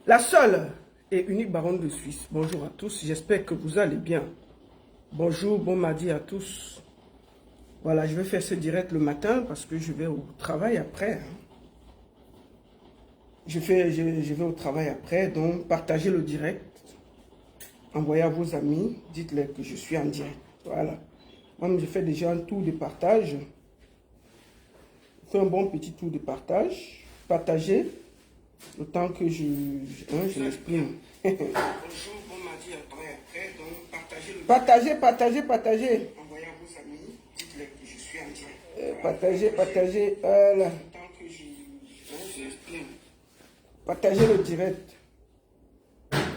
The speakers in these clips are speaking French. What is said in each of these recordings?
La seule et unique baronne de Suisse. Bonjour à tous, j'espère que vous allez bien. Bonjour, bon mardi à tous. Voilà, je vais faire ce direct le matin parce que je vais au travail après. Je vais au travail après, donc partagez le direct. Envoyez à vos amis, dites-leur que je suis en direct. Voilà. Moi, je fais déjà un tour de partage. Je fais un bon petit tour de partage. Partagez. Le temps que je m'exprime. Bonjour, bon mardi après, donc partagez. Partagez. Envoyez à vos amis, dites-leur que je suis en direct. Partagez. Voilà. Le temps que je m'exprime. Partagez le direct.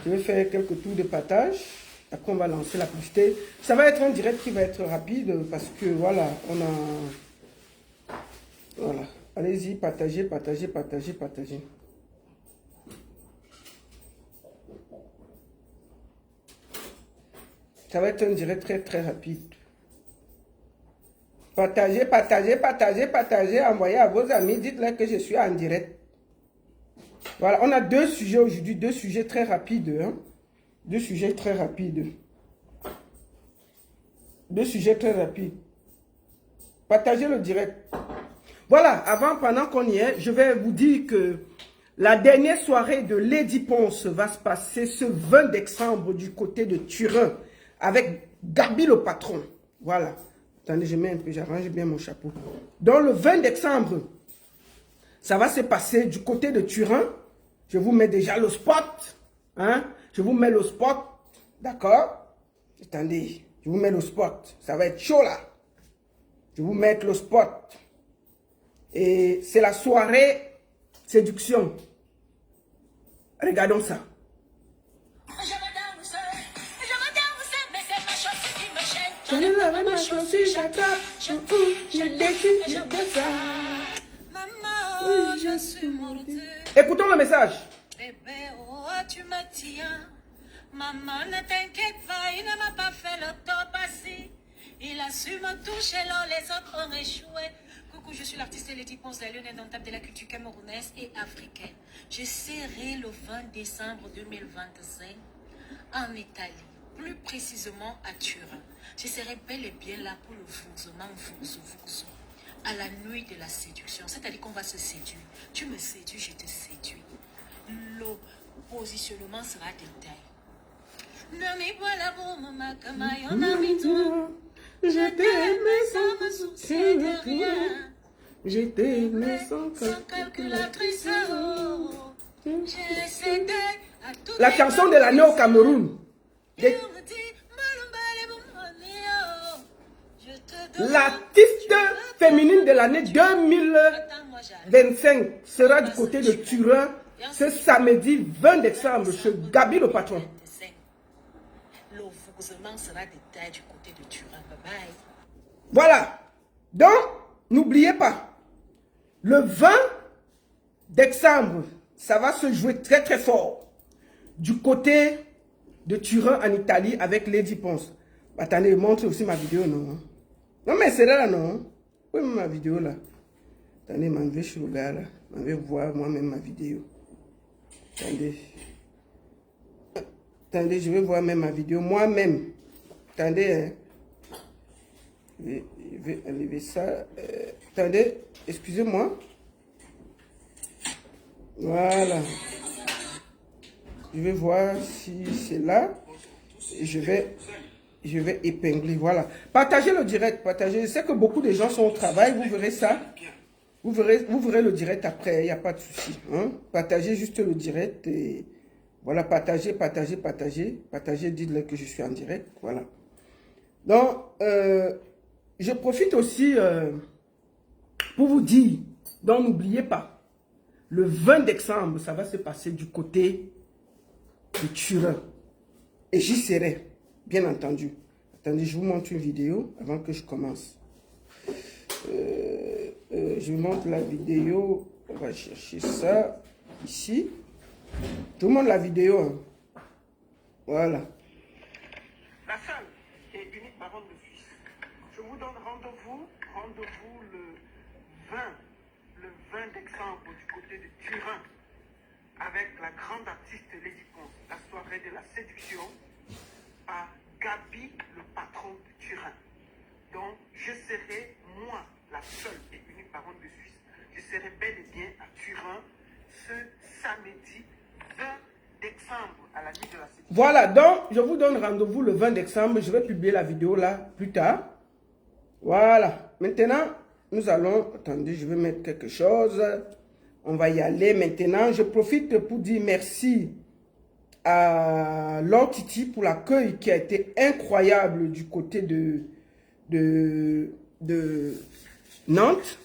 Je vais faire quelques tours de partage. Après, on va lancer la publicité. Ça va être un direct qui va être rapide parce que voilà, on a... Voilà. Allez-y, partagez. Ça va être un direct très rapide. Partagez. Envoyez à vos amis. Dites-leur que je suis en direct. Voilà, on a deux sujets aujourd'hui. Deux sujets très rapides. Hein? Deux sujets très rapides. Partagez le direct. Voilà, pendant qu'on y est, je vais vous dire que la dernière soirée de Lady Ponce va se passer ce 20 décembre du côté de Turin avec Gabi le patron. Voilà. Attendez, j'arrange bien mon chapeau. Donc le 20 décembre, ça va se passer du côté de Turin. Je vous mets déjà le spot. Hein? Je vous mets le spot. D'accord? Attendez, je vous mets le spot. Ça va être chaud là. Je vous mets le spot. Et c'est la soirée séduction. Regardons ça. Écoutons le message. Bébé, oh, tu me tiens. Maman, ne t'inquiète pas, il ne m'a pas fait l'autopsie. Il a su me toucher là, les autres ont échoué. Coucou, je suis l'artiste Lady Ponce, la lionne indomptable de la culture camerounaise et africaine. Je serai le 20 décembre 2025 en Italie, plus précisément à Turin. Je serai bel et bien là pour le fonctionnement à la nuit de la séduction. C'est-à-dire qu'on va se séduire. Tu me séduis, je te séduis. Le positionnement sera détaillé. Je t'aimais sans me soucier de rien. Je t'aimais sans calculatrice. J'ai cédé à tout. La chanson de l'année au Cameroun. L'artiste féminine de l'année 2025 sera du côté de Turin ce samedi 20 décembre chez Gabi le patron. Le fonctionnement sera détaillé du côté de Turin. Bye bye. Voilà. Donc, n'oubliez pas, le 20 décembre, ça va se jouer très fort du côté de Turin en Italie avec Lady Ponce. Attendez, montre aussi ma vidéo, non? Non, mais c'est là, non? Oui, ma vidéo là. Attendez, m'enlever sur le gars là. M'enlever voir moi-même ma vidéo. Attendez, je vais voir même ma vidéo moi-même. Attendez, hein. Je vais enlever ça. Attendez, excusez-moi. Voilà. Je vais voir si c'est là. Et je vais épingler. Voilà. Partagez le direct. Partagez. Je sais que beaucoup de gens sont au travail. Vous verrez ça. Vous verrez le direct après. Il n'y a pas de souci. Hein? Partagez juste le direct. Et voilà. Partagez. Partagez. Dites-leur que je suis en direct. Voilà. Donc, je profite aussi pour vous dire, donc n'oubliez pas, le 20 décembre, ça va se passer du côté de Turin. Et j'y serai, bien entendu. Attendez, je vous montre une vidéo avant que je commence. Je vous montre la vidéo. On va chercher ça ici. Je vous montre la vidéo. Hein. Voilà. La seule et unique baronne de Suisse. Je vous donne rendez-vous le 20 décembre du côté de Turin avec la grande artiste Lady Ponce, la soirée de la séduction, à Gabi, le patron de Turin. Donc, je serai, moi, la seule et unique baronne de Suisse, je serai bel et bien à Turin ce samedi 20 décembre à la nuit de la séduction. Voilà, donc, je vous donne rendez-vous le 20 décembre. Je vais publier la vidéo là, plus tard. Voilà. Maintenant, nous allons... Attendez, je vais mettre quelque chose. On va y aller maintenant. Je profite pour dire merci à Lord Titi pour l'accueil qui a été incroyable du côté de Nantes.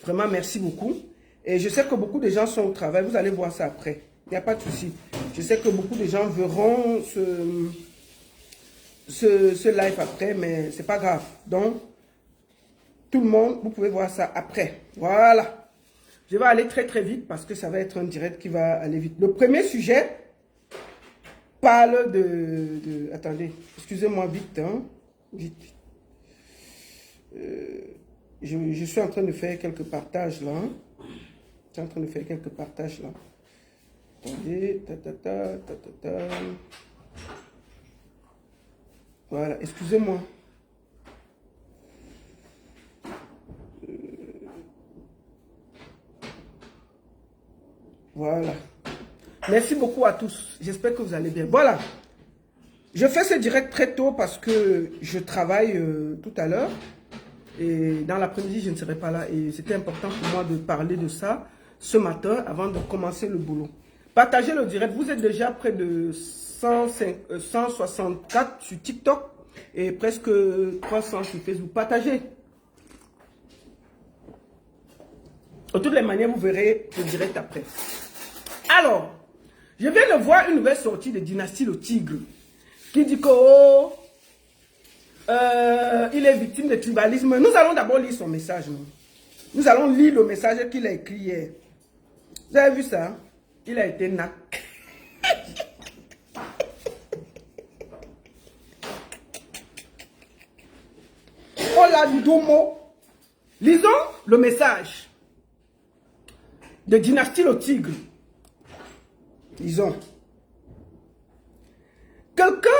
Vraiment, merci beaucoup. Et je sais que beaucoup de gens sont au travail. Vous allez voir ça après. Il n'y a pas de souci. Je sais que beaucoup de gens verront ce live après, mais c'est pas grave. Donc, tout le monde, vous pouvez voir ça après. Voilà. Je vais aller très très vite parce que ça va être un direct qui va aller vite. Le premier sujet parle attendez, excusez-moi vite, hein. Vite. Je suis en train de faire quelques partages là. Je suis en train de faire quelques partages là. Attendez, Voilà, excusez-moi. Voilà. Merci beaucoup à tous. J'espère que vous allez bien. Voilà. Je fais ce direct très tôt parce que je travaille tout à l'heure. Et dans l'après-midi, je ne serai pas là. Et c'était important pour moi de parler de ça ce matin avant de commencer le boulot. Partagez le direct. Vous êtes déjà près de 164 sur TikTok et presque 300 sur Facebook. Partagez. De toutes les manières, vous verrez le direct après. Alors, je viens de voir une nouvelle sortie de Dynastie le Tigre qui dit que il est victime de tribalisme. Nous allons d'abord lire son message. Nous allons lire le message qu'il a écrit hier. Vous avez vu ça? Il a été nac. Oh là, Dudomo. Lisons le message de Dynastie le Tigre. Disons. Quelqu'un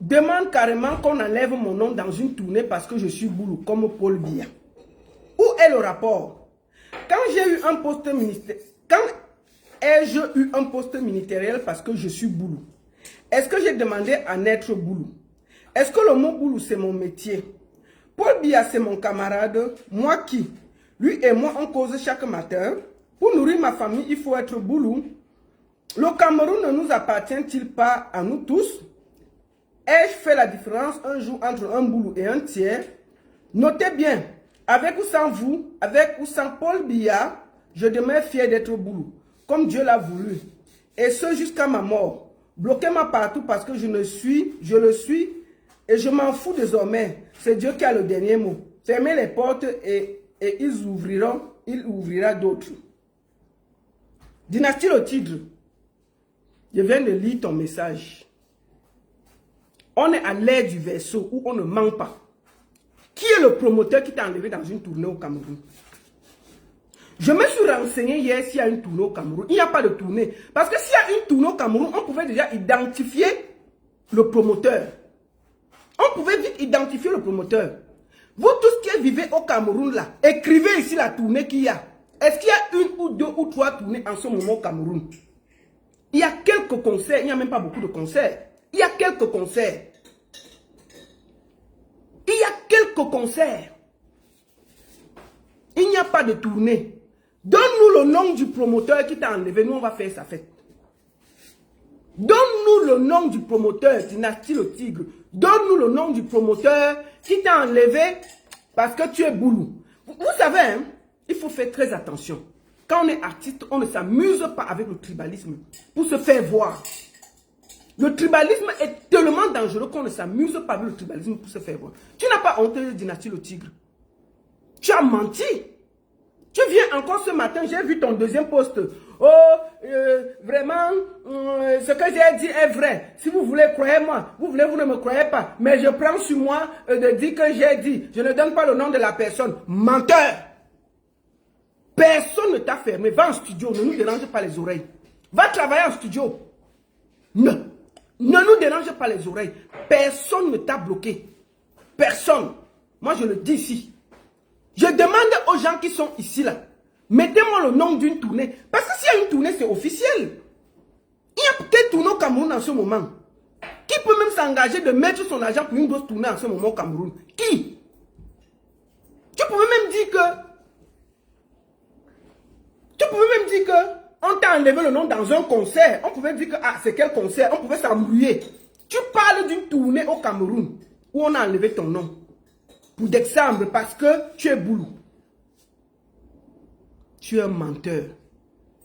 demande carrément qu'on enlève mon nom dans une tournée parce que je suis boulot, comme Paul Biya. Où est le rapport? Quand j'ai eu un poste ministériel, quand ai-je eu un poste ministériel parce que je suis boulot? Est-ce que j'ai demandé à naître boulot? Est-ce que le mot boulot c'est mon métier? Paul Biya c'est mon camarade. Moi qui? Lui et moi on cause chaque matin. Pour nourrir ma famille, il faut être boulot. Le Cameroun ne nous appartient-il pas à nous tous? Ai-je fait la différence un jour entre un boulot et un tiers? Notez bien, avec ou sans vous, avec ou sans Paul Biya, je demeure fier d'être boulot, comme Dieu l'a voulu. Et ce jusqu'à ma mort. Bloquez-moi partout parce que je le suis, et je m'en fous désormais. C'est Dieu qui a le dernier mot. Fermez les portes et il ouvrira d'autres. Dynastie le Tigre, je viens de lire ton message. On est à l'ère du verseau où on ne ment pas. Qui est le promoteur qui t'a enlevé dans une tournée au Cameroun? Je me suis renseigné hier s'il y a une tournée au Cameroun. Il n'y a pas de tournée. Parce que s'il y a une tournée au Cameroun, on pouvait déjà identifier le promoteur. On pouvait vite identifier le promoteur. Vous tous qui vivez au Cameroun là, écrivez ici la tournée qu'il y a. Est-ce qu'il y a une ou deux ou trois tournées en ce moment au Cameroun? Il y a quelques concerts, il n'y a même pas beaucoup de concerts. Il y a quelques concerts. Il y a quelques concerts. Il n'y a pas de tournée. Donne-nous le nom du promoteur qui t'a enlevé. Nous, on va faire sa fête. Donne-nous le nom du promoteur, Dynastie le Tigre. Donne-nous le nom du promoteur qui t'a enlevé parce que tu es boulot. Vous savez, hein, il faut faire très attention. Quand on est artiste, on ne s'amuse pas avec le tribalisme pour se faire voir. Le tribalisme est tellement dangereux qu'on ne s'amuse pas avec le tribalisme pour se faire voir. Tu n'as pas honte de Dynastie le Tigre. Tu as menti. Tu viens encore ce matin, j'ai vu ton deuxième post. Oh, vraiment, ce que j'ai dit est vrai. Si vous voulez, croyez-moi. Vous ne me croyez pas. Mais je prends sur moi de dire que j'ai dit. Je ne donne pas le nom de la personne. Menteur. Personne ne t'a fermé. Va en studio, ne nous dérange pas les oreilles. Va travailler en studio. Non. Ne nous dérange pas les oreilles. Personne ne t'a bloqué. Personne. Moi, je le dis ici. Je demande aux gens qui sont ici, là, mettez-moi le nom d'une tournée. Parce que s'il y a une tournée, c'est officiel. Il y a peut-être tournée au Cameroun en ce moment. Qui peut même s'engager de mettre son argent pour une grosse tournée en ce moment au Cameroun? Qui? Tu pouvais même dire que on t'a enlevé le nom dans un concert. On pouvait dire que ah, c'est quel concert? On pouvait s'embrouiller. Tu parles d'une tournée au Cameroun où on a enlevé ton nom. Pour décembre parce que tu es boulot. Tu es un menteur.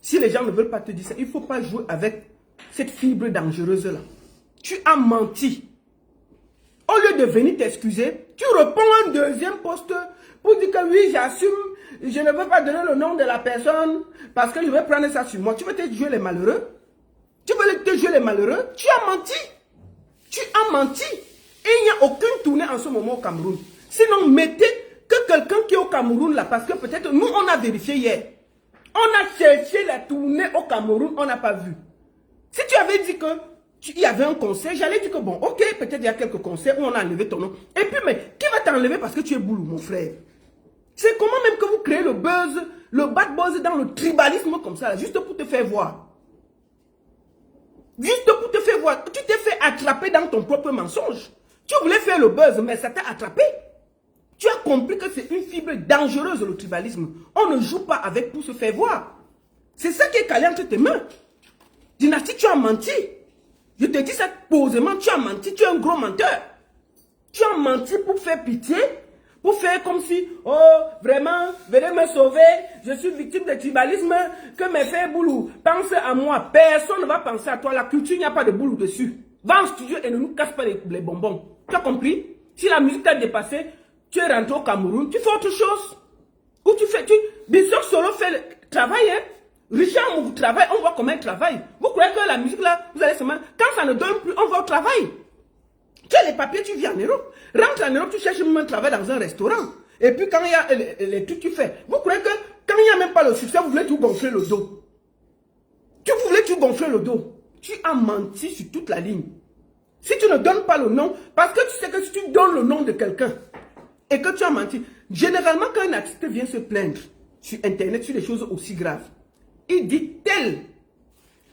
Si les gens ne veulent pas te dire ça, il ne faut pas jouer avec cette fibre dangereuse-là. Tu as menti. Au lieu de venir t'excuser, tu réponds un deuxième poste pour dire que oui, j'assume, je ne veux pas donner le nom de la personne parce que je vais prendre ça sur moi. Tu veux te jouer les malheureux? Tu veux te jouer les malheureux? Tu as menti. Tu as menti. Et il n'y a aucune tournée en ce moment au Cameroun. Sinon, mettez que quelqu'un qui est au Cameroun là, parce que peut-être nous, on a vérifié hier. On a cherché la tournée au Cameroun, on n'a pas vu. Si tu avais dit que il y avait un concert, j'allais dire que bon, ok, peut-être il y a quelques concerts où on a enlevé ton nom. Et puis, mais qui va t'enlever parce que tu es boulot, mon frère? C'est comment même que vous créez le buzz, le bad buzz dans le tribalisme comme ça, là, juste pour te faire voir. Juste pour te faire voir. Tu t'es fait attraper dans ton propre mensonge. Tu voulais faire le buzz, mais ça t'a attrapé. Tu as compris que c'est une fibre dangereuse, le tribalisme. On ne joue pas avec pour se faire voir. C'est ça qui est calé entre tes mains. Dynastie, tu as menti. Je te dis ça posément, tu as menti, tu es un gros menteur. Tu as menti pour faire pitié, pour faire comme si, oh, vraiment, venez me sauver, je suis victime de tribalisme, que mes frères boulot, pense à moi. Personne ne va penser à toi. La culture, il n'y a pas de boulot dessus. Va en studio et ne nous casse pas les bonbons. Tu as compris? Si la musique t'a dépassé, tu es rentré au Cameroun, tu fais autre chose. Ou tu fais, Bissok Solo fait le travail, hein. Richard, vous travaillez, on voit comment il travaille. Vous croyez que la musique là, vous allez seulement, quand ça ne donne plus, on va au travail. Tu as les papiers, tu vis en Europe. Rentre en Europe, tu cherches même un travail dans un restaurant. Et puis quand il y a les trucs que tu fais, vous croyez que quand il n'y a même pas le succès, vous voulez tout gonfler le dos. Tu voulais tout gonfler le dos. Tu as menti sur toute la ligne. Si tu ne donnes pas le nom, parce que tu sais que si tu donnes le nom de quelqu'un et que tu as menti, généralement quand un artiste vient se plaindre sur Internet sur des choses aussi graves, il dit tel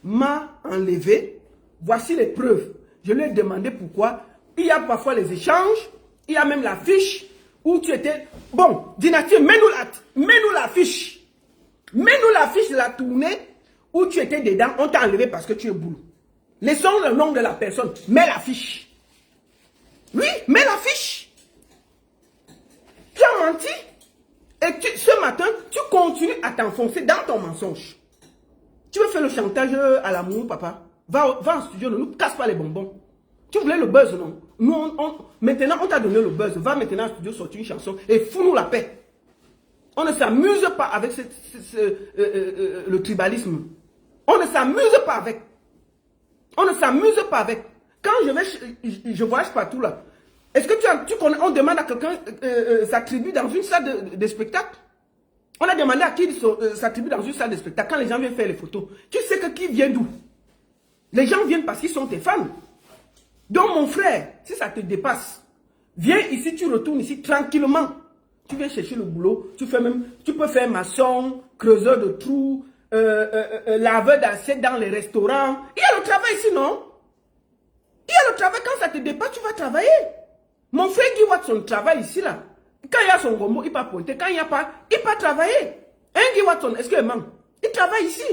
m'a enlevé, voici les preuves. Je lui ai demandé pourquoi. Il y a parfois les échanges, il y a même la fiche où tu étais. Bon, Dynastie, mets-nous la fiche. Mets-nous la fiche de la tournée où tu étais dedans, on t'a enlevé parce que tu es boulot. Laissons le nom de la personne, mets la fiche. Oui, mets la fiche. Tu as menti. Et ce matin, tu continues à t'enfoncer dans ton mensonge. Tu veux faire le chantage à l'amour, papa? Va en studio, ne nous casse pas les bonbons. Tu voulais le buzz, non? Nous, maintenant, on t'a donné le buzz. Va maintenant en studio, sortir une chanson et fous-nous la paix. On ne s'amuse pas avec le tribalisme. On ne s'amuse pas avec. On ne s'amuse pas avec. Quand je voyage partout là, est-ce que tu connais, on demande à quelqu'un sa tribu dans une salle de spectacle? On a demandé à qui sa tribu dans une salle de spectacle quand les gens viennent faire les photos. Tu sais que qui vient d'où? Les gens viennent parce qu'ils sont tes fans. Donc mon frère, si ça te dépasse, viens ici, tu retournes ici tranquillement. Tu viens chercher le boulot, tu peux faire maçon, creuseur de trous, laveur d'assiettes dans les restaurants. Il y a le travail ici, non? Il y a le travail, quand ça te dépasse, tu vas travailler. Mon frère Guy Watson travaille ici, là. Quand il y a son gombo, il va pointer. Quand il n'y a pas, il va travailler. Hein, Guy Watson, est-ce qu'il manque? Il travaille ici.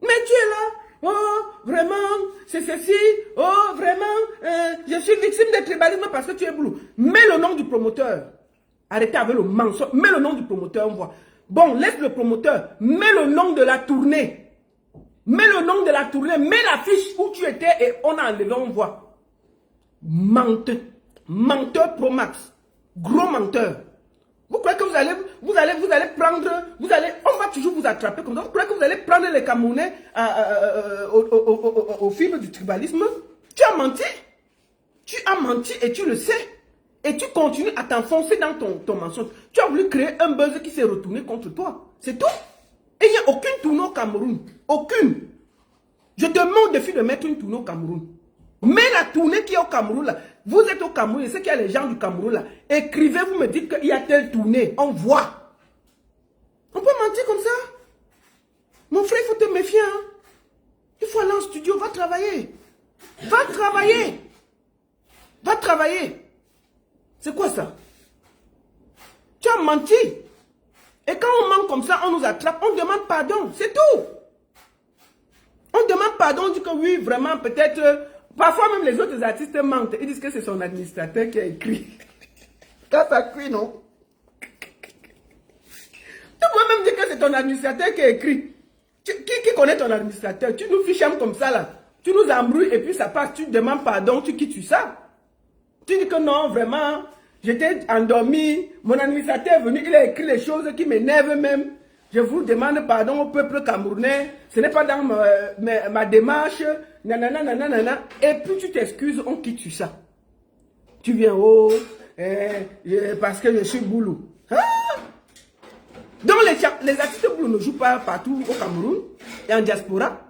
Mais tu es là. Oh, vraiment, c'est ceci. Oh, vraiment, je suis victime de tribalisme parce que tu es bleu. Mets le nom du promoteur. Arrêtez avec le mensonge. Mets le nom du promoteur, on voit. Bon, laisse le promoteur. Mets le nom de la tournée. Mets le nom de la tournée. Mets la fiche où tu étais et on a enlevé, on voit. Menteur. Menteur pro max. Gros menteur. Vous croyez que vous allez prendre, on va toujours vous attraper comme ça. Vous croyez que vous allez prendre les Camerounais au film du tribalisme? Tu as menti. Tu as menti et tu le sais. Et tu continues à t'enfoncer dans ton mensonge. Tu as voulu créer un buzz qui s'est retourné contre toi. C'est tout. Et il n'y a aucune tournée au Cameroun. Aucune. Je te mets au défi de mettre une tournée au Cameroun. Mais la tournée qui est au Cameroun, là, vous êtes au Cameroun, et c'est qu'il y a les gens du Cameroun, là. Écrivez, vous me dites qu'il y a telle tournée. On voit. On peut mentir comme ça. Mon frère, il faut te méfier. Hein. Il faut aller en studio, va travailler. Va travailler. Va travailler. C'est quoi ça? Tu as menti. Et quand on ment comme ça, on nous attrape, on demande pardon. C'est tout. On demande pardon, on dit que oui, vraiment, peut-être... Parfois même les autres artistes mentent. Ils disent que c'est son administrateur qui a écrit. Ça cuit, non? Tu peux même dire que c'est ton administrateur qui a écrit. Qui connaît ton administrateur? Tu nous fiches comme ça là. Tu nous embrouilles et puis ça passe. Tu demandes pardon, tu quittes ça. Tu dis que non, vraiment, j'étais endormi. Mon administrateur est venu, il a écrit les choses qui m'énervent même. Je vous demande pardon au peuple camerounais. Ce n'est pas dans ma démarche. Nanana, nanana. Et puis tu t'excuses, on quitte sur ça. Tu viens, oh, parce que je suis boulot. Hein? Donc les artistes boulot ne jouent pas partout au Cameroun et en diaspora.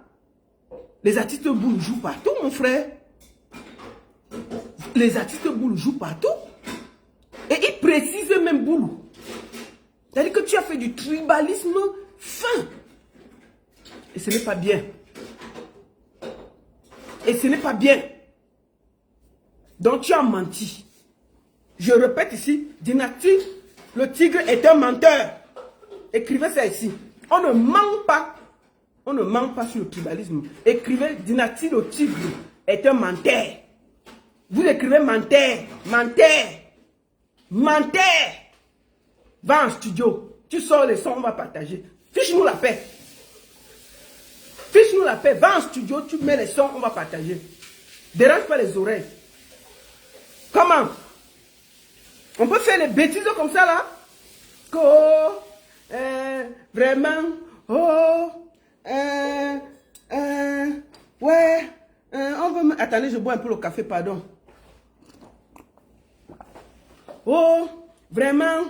Les artistes boulot jouent partout, mon frère. Les artistes boulot jouent partout. Et ils précisent même boulot. C'est-à-dire que tu as fait du tribalisme fin. Et ce n'est pas bien. Et ce n'est pas bien. Donc tu as menti. Je répète ici, Dynastie, le tigre est un menteur. Écrivez ça ici. On ne ment pas. On ne ment pas sur le tribalisme. Écrivez, Dynastie, le tigre est un menteur. Vous écrivez menteur, menteur, menteur. Va en studio. Tu sors les sons, on va partager. Fiche-nous la paix. Fiche-nous la paix. Va en studio, tu mets les sons, on va partager. Dérange pas les oreilles. Comment? On peut faire les bêtises comme ça là? Oh, vraiment, oh, ouais, on veut... Attendez, je bois un peu le café, pardon. Oh, vraiment,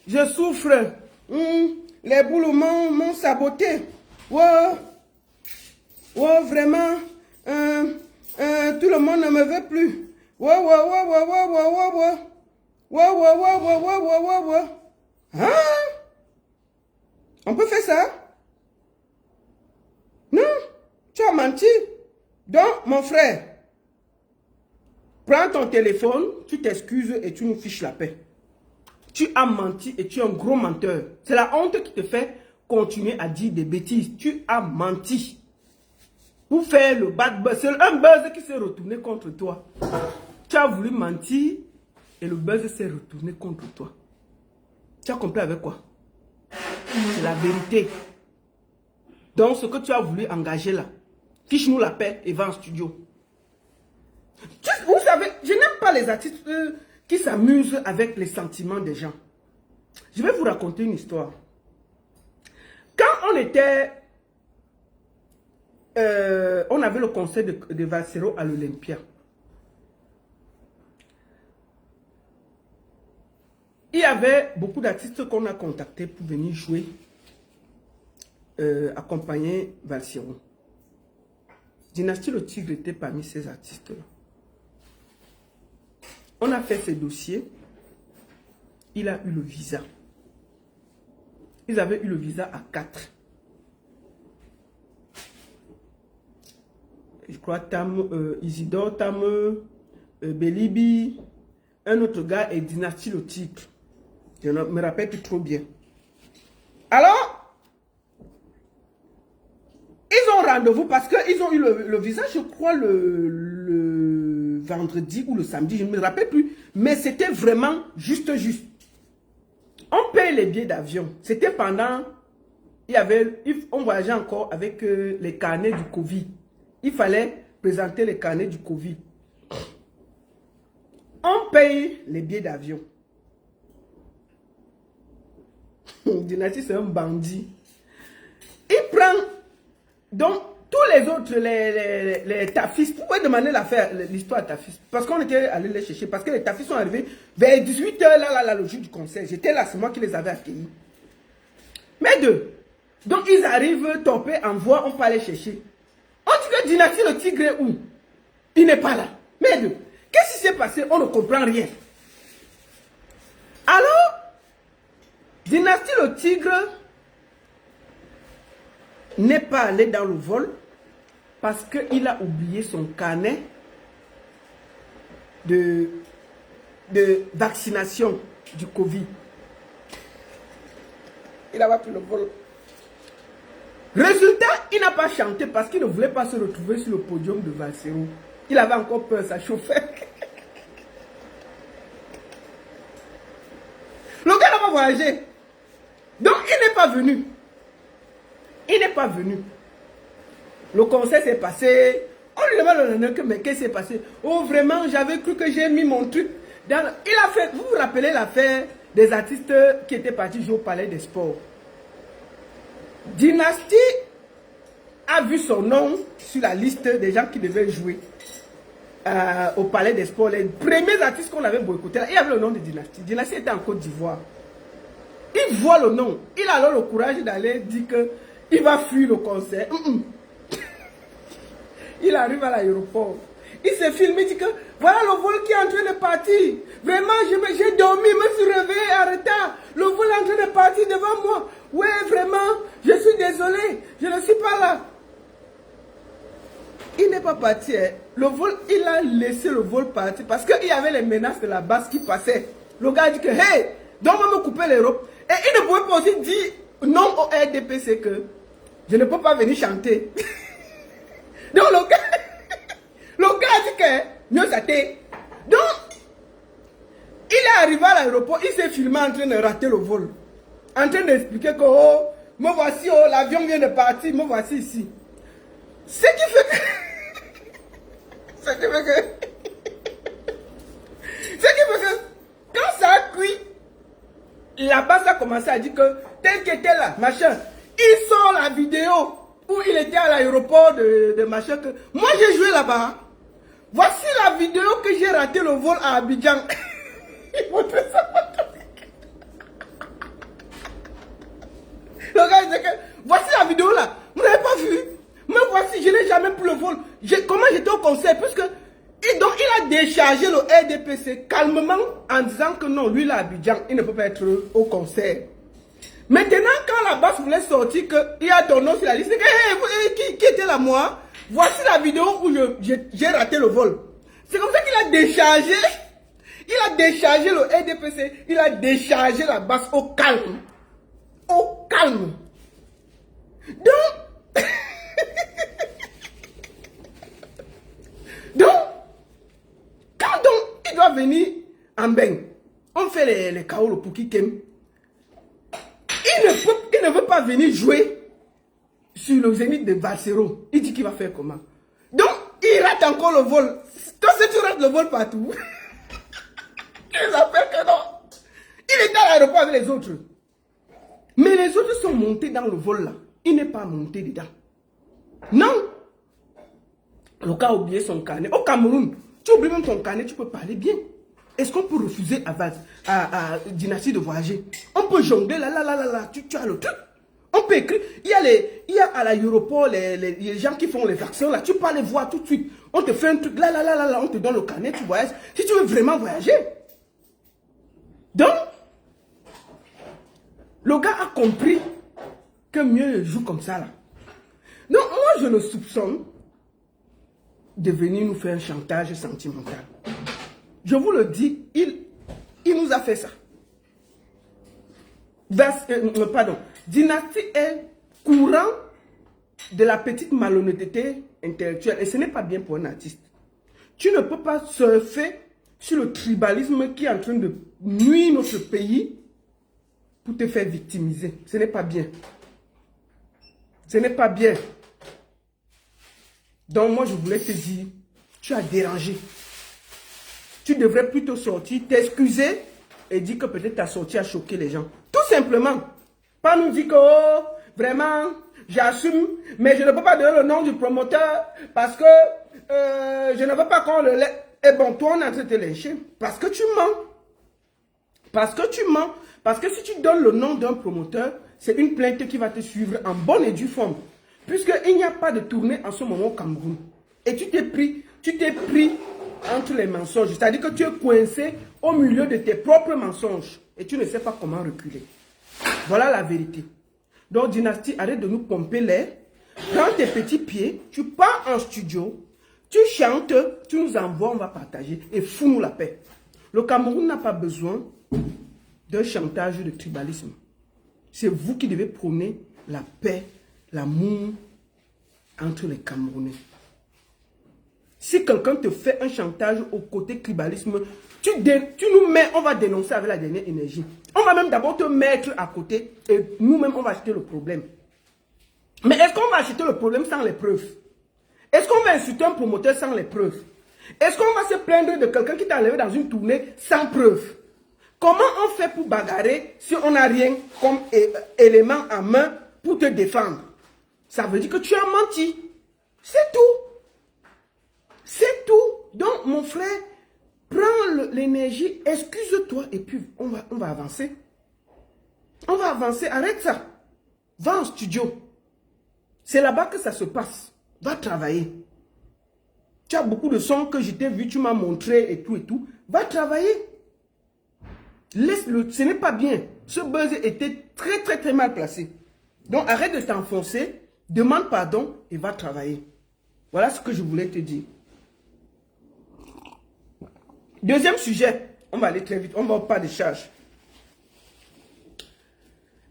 je souffre. Les boules m'ont saboté. Oh, oh, vraiment, tout le monde ne me veut plus. Oh, oh, oh, oh, oh, oh, oh, oh. Wow, wow, wow, wow, wow, wow, wow, wow. Hein? On peut faire ça? Non, tu as menti. Donc, mon frère, prends ton téléphone, tu t'excuses et tu nous fiches la paix. Tu as menti et tu es un gros menteur. C'est la honte qui te fait continuer à dire des bêtises. Tu as menti. Pour faire le bad buzz. C'est un buzz qui s'est retourné contre toi. Tu as voulu mentir. Et le buzz s'est retourné contre toi. Tu as compris avec quoi? C'est la vérité. Donc, ce que tu as voulu engager là, fiche-nous la paix et va en studio. Vous savez, je n'aime pas les artistes qui s'amusent avec les sentiments des gens. Je vais vous raconter une histoire. Quand on était... on avait le concert de Valsero à l'Olympia. Il y avait beaucoup d'artistes qu'on a contactés pour venir jouer, accompagner Valsero. Dynastie Le Tigre était parmi ces artistes-là. On a fait ses dossiers. Il a eu le visa. Ils avaient eu le visa à 4. Je crois Isidore, Tam, Belibi, un autre gars et Dynastie Le Tigre. Je ne me rappelle plus trop bien. Alors, ils ont rendez-vous parce qu'ils ont eu le visa, je crois, le vendredi ou le samedi, je ne me rappelle plus. Mais c'était vraiment juste. On paye les billets d'avion. C'était pendant... on voyageait encore avec les carnets du Covid. Il fallait présenter les carnets du Covid. On paye les billets d'avion. Dynastie, c'est un bandit. Il prend... Donc, tous les autres, les tafis, vous pouvez demander l'histoire à tafis. Parce qu'on était allé les chercher. Parce que les tafis sont arrivés vers 18 h, là, le jour du concert. J'étais là, c'est moi qui les avais accueillis. Mais deux. Donc, ils arrivent, topés, envoient, on peut aller chercher. On dit que Dynastie le Tigre est où? Il n'est pas là. Merde, qu'est-ce qui s'est passé? On ne comprend rien. Alors, Dynastie le Tigre n'est pas allé dans le vol parce qu'il a oublié son carnet de vaccination du Covid. Il n'a pas pris le vol. Résultat, il n'a pas chanté parce qu'il ne voulait pas se retrouver sur le podium de Valsero. Il avait encore peur, ça chauffait. Le gars n'a pas voyagé. Donc, il n'est pas venu. Il n'est pas venu. Le concert s'est passé. On lui demande le honneur que, mais qu'est-ce qui s'est passé? Oh, vraiment, j'avais cru que j'ai mis mon truc dans... Il a fait, vous vous rappelez l'affaire des artistes qui étaient partis jouer au Palais des Sports? Dynastie a vu son nom sur la liste des gens qui devaient jouer au Palais des Sports. Les premiers artistes qu'on avait boycottés, il y avait le nom de Dynastie. Dynastie était en Côte d'Ivoire. Il voit le nom. Il a alors le courage d'aller dire qu'il va fuir le concert. Il arrive à l'aéroport. Il se filme, il dit que voilà le vol qui est en train de partir. Vraiment, j'ai dormi, je me suis réveillé en retard. Le vol est en train de partir devant moi. Ouais, vraiment, je suis désolé, je ne suis pas là. Il n'est pas parti. Hein. Le vol, il a laissé le vol partir parce qu'il y avait les menaces de la base qui passaient. Le gars dit que, hey, donc on va me couper l'Europe. Et il ne pouvait pas aussi dire non au RDPC que je ne peux pas venir chanter. Donc le gars a dit que mieux ça t'est. Donc, il est arrivé à l'aéroport, il s'est filmé en train de rater le vol. En train d'expliquer que, oh, me voici, oh, l'avion vient de partir, me voici ici. Ce qui fait que... ce qui fait que... Quand ça a cuit, la base a commencé à dire que, tel qu'il était là, machin, il sort la vidéo où il était à l'aéroport de machin. Que, moi, j'ai joué là-bas. Voici la vidéo que j'ai raté le vol à Abidjan. Il montrait ça. Le gars disait que, voici la vidéo là. Vous n'avez pas vu? Mais voici, je n'ai jamais pris le vol. Comment j'étais au concert? Puisque, donc, il a déchargé le RDPC calmement en disant que non, lui là à Abidjan, il ne peut pas être au concert. Maintenant, quand la base voulait sortir, qu'il y a ton nom sur la liste, hey, qui était là, moi? Voici la vidéo où j'ai raté le vol. C'est comme ça qu'il a déchargé. Il a déchargé le RDPC. Il a déchargé la base au calme. Au calme. Donc, quand donc il doit venir en bain, on fait les chaos, le Poukikem. Il ne veut pas venir jouer sur le zénith de Valsero. Il dit qu'il va faire comment? Donc, il rate encore le vol. Quand tu rates le vol partout, il appelle que non. Il est à l'aéroport avec les autres. Mais les autres sont montés dans le vol là. Il n'est pas monté dedans. Non. Le gars a oublié son carnet. Au Cameroun, tu oublies même ton carnet, tu peux parler bien. Est-ce qu'on peut refuser à Dynastie de voyager? On peut jongler là, tu as le truc. On peut écrire. Il y a à l'aéroport les gens qui font les vaccins là. Tu peux les voir tout de suite. On te fait un truc là, on te donne le carnet, tu voyages. Si tu veux vraiment voyager. Donc, le gars a compris que mieux joue comme ça là. Donc, moi je le soupçonne de venir nous faire un chantage sentimental. Je vous le dis, il nous a fait ça. Pardon. Dynastie est courant de la petite malhonnêteté intellectuelle. Et ce n'est pas bien pour un artiste. Tu ne peux pas surfer sur le tribalisme qui est en train de nuire notre pays pour te faire victimiser. Ce n'est pas bien. Ce n'est pas bien. Donc moi je voulais te dire, tu as dérangé. Tu devrais plutôt sortir, t'excuser et dire que peut-être ta sortie a choqué les gens. Tout simplement. Pas nous dire que, oh, vraiment, j'assume, mais je ne peux pas donner le nom du promoteur parce que je ne veux pas qu'on le laisse. Et bon, toi, on est en train de te lyncher parce que tu mens. Parce que tu mens. Parce que si tu donnes le nom d'un promoteur, c'est une plainte qui va te suivre en bonne et due forme. Puisqu'il n'y a pas de tournée en ce moment au Cameroun. Et tu t'es pris entre les mensonges. C'est-à-dire que tu es coincé au milieu de tes propres mensonges. Et tu ne sais pas comment reculer. Voilà la vérité. Donc, Dynastie, arrête de nous pomper l'air. Prends tes petits pieds, tu pars en studio, tu chantes, tu nous envoies, on va partager et fous-nous la paix. Le Cameroun n'a pas besoin d'un chantage de tribalisme. C'est vous qui devez prôner la paix, l'amour entre les Camerounais. Si quelqu'un te fait un chantage au côté tribalisme, tu nous mets, on va dénoncer avec la dernière énergie. On va même d'abord te mettre à côté et nous-mêmes, on va acheter le problème. Mais est-ce qu'on va acheter le problème sans les preuves? Est-ce qu'on va insulter un promoteur sans les preuves? Est-ce qu'on va se plaindre de quelqu'un qui t'a enlevé dans une tournée sans preuve? Comment on fait pour bagarrer si on n'a rien comme élément en main pour te défendre? Ça veut dire que tu as menti. C'est tout. C'est tout. Donc, mon frère, prends l'énergie, excuse-toi et puis on va avancer. On va avancer, arrête ça. Va en studio. C'est là-bas que ça se passe. Va travailler. Tu as beaucoup de sons que je t'ai vu, tu m'as montré et tout et tout. Va travailler. Laisse-le, ce n'est pas bien. Ce buzz était très très très mal placé. Donc arrête de t'enfoncer, demande pardon et va travailler. Voilà ce que je voulais te dire. Deuxième sujet, on va aller très vite, on ne va pas de charge.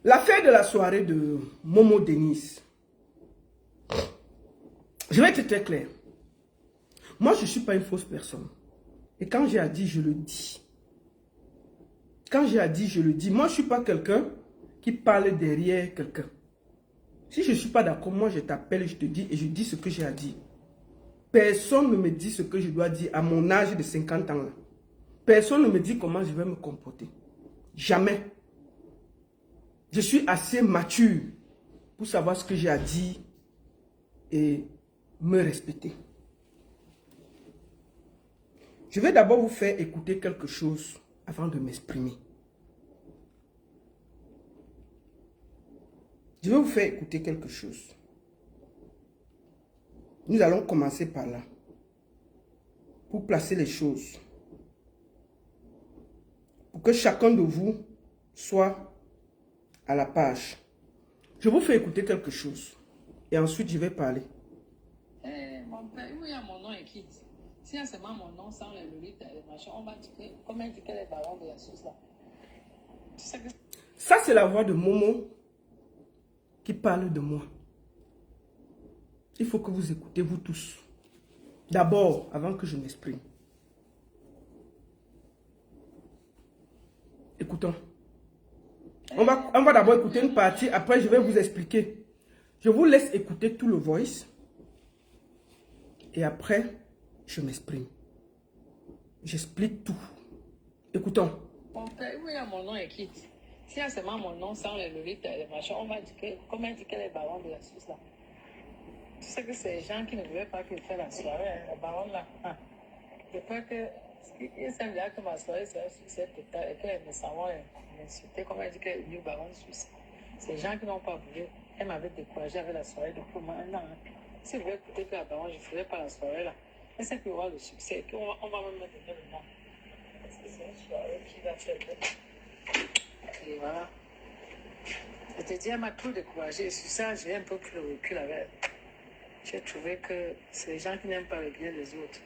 L'affaire de la soirée de Momo Denise. Je vais être très clair. Moi, je ne suis pas une fausse personne. Et quand j'ai à dire, je le dis. Quand j'ai à dire, je le dis. Moi, je ne suis pas quelqu'un qui parle derrière quelqu'un. Si je ne suis pas d'accord, moi, je t'appelle, je te dis et je dis ce que j'ai à dire. Personne ne me dit ce que je dois dire à mon âge de 50 ans. Là. Personne ne me dit comment je vais me comporter. Jamais. Je suis assez mature pour savoir ce que j'ai à dire et me respecter. Je vais d'abord vous faire écouter quelque chose avant de m'exprimer. Je vais vous faire écouter quelque chose. Nous allons commencer par là. Pour placer les choses. Pour que chacun de vous soit à la page. Je vous fais écouter quelque chose. Et ensuite, je vais parler. Mon père, où il y a mon nom écrit? Si c'est seulement mon nom sans les lolites et les machins, on va dire que, comment indiquer les ballons de la sauce là? Ça, c'est la voix de Momo qui parle de moi. Il faut que vous écoutez, vous tous. D'abord, avant que je m'exprime. Écoutons. On va d'abord écouter une partie, après je vais vous expliquer. Je vous laisse écouter tout le voice. Et après, je m'exprime. J'explique tout. Écoutons. Mon père, où il y a mon nom écrit? Si c'est seulement mon nom sans les lolites et les machins, on va dire que, comment indiquer les ballons de la sauce là? Tu sais que c'est les gens qui ne voulaient pas qu'ils fassent la soirée, les ballons là. Je crois que ils savent là que ma soirée c'est un succès total et qu'elle me savait m'insulter, comment elle dit qu'elle est venue au ballon suisse. C'est les gens qui n'ont pas voulu. Elle m'avait découragé avec la soirée depuis au moins un an. Si je voulais écouter que la ballon, je ne ferais pas la soirée là. Elle sait qu'il y aura le succès, qu'on va même me donner le nom. Parce que c'est une soirée qui va faire que. Et voilà. Je te dis, elle m'a tout découragé. Et sur ça, j'ai un peu pris le recul avec elle. J'ai trouvé que c'est les gens qui n'aiment pas le bien des autres.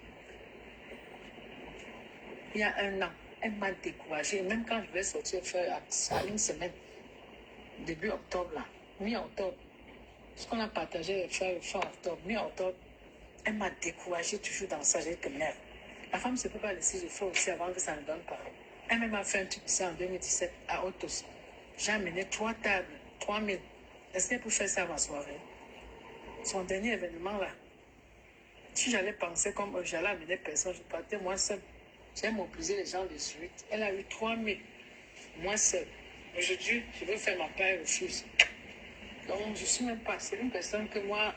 Il y a un an, elle m'a découragée. Même quand je vais sortir faire à une semaine, début octobre, là, mi-octobre, ce qu'on a partagé fin octobre, mi-octobre, elle m'a découragée toujours dans ça. J'ai dit que merde. La femme ne se peut pas laisser, je fais aussi avant que ça ne donne pas. Elle m'a fait un truc ici en 2017 à Autos. J'ai amené 3 tables, 3000. Est-ce qu'elle peut faire ça à ma soirée? Son dernier événement là, si j'allais penser comme j'allais amener personne, je partais moi seul. J'ai mobilisé les gens de suite. Elle a eu 3000, moi seul. Aujourd'hui, je veux faire ma part, elle refuse. Donc, je ne suis même pas. C'est une personne que moi,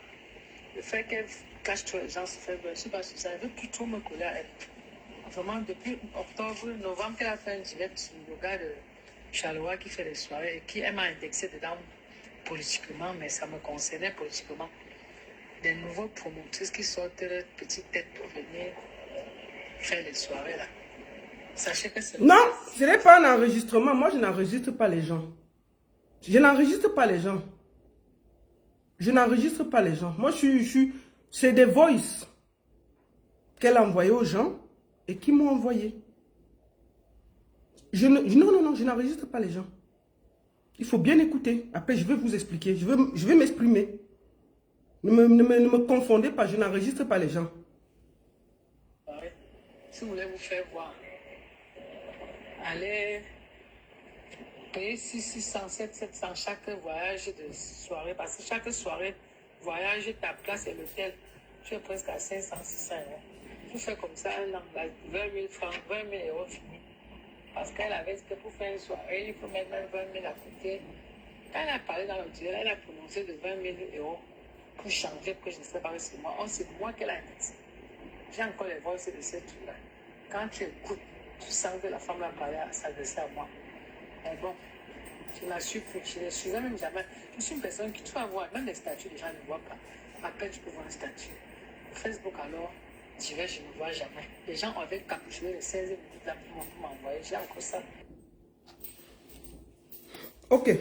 le fait qu'elle cache trop les gens se fait, je ne suis pas sur ça. Elle veut plus trop me coller à elle. Vraiment, depuis octobre, novembre, qu'elle a fait un direct sur le gars de Charleroi qui fait des soirées et qui elle m'a indexé dedans politiquement, mais ça me concernait politiquement. Des nouveaux promoteurs qui sortent leur petite tête pour venir faire les soirées là. Sachez que c'est... Non, ce n'est pas un enregistrement. Moi, je n'enregistre pas les gens. Je n'enregistre pas les gens. Je n'enregistre pas les gens. Moi, c'est des voices qu'elle a envoyées aux gens et qui m'ont envoyé. Non, je n'enregistre pas les gens. Il faut bien écouter. Après, je vais vous expliquer. Je vais m'exprimer. Ne me confondez pas, je n'enregistre pas les gens. Si vous voulez vous faire voir, allez payer 600, 700 chaque voyage de soirée. Parce que chaque soirée, voyage, ta place et l'hôtel, tu es presque à 500, 600 euros. Tu fais comme ça un an, 20 000 francs, 20 000 euros fini. Parce qu'elle avait dit que pour faire une soirée, il faut mettre même 20 000 à côté. Quand elle a parlé dans le duel, elle a prononcé de 20 000 euros pour changer, que je ne sais pas si c'est moi. Oh, c'est moi qu'elle a dit. J'ai encore les voix de ce truc-là. Quand tu écoutes, tu sens que la femme a parlé à s'adresser à moi. Mais bon, je la suis plus, je ne suis même jamais. Je suis une personne qui, tu vas voir, même les statuts, les gens ne voient pas. À peine tu peux voir un statut. Facebook alors, je ne vois jamais. Les gens avaient capturé les 16 minutes là pour m'envoyer. J'ai encore ça. Ok.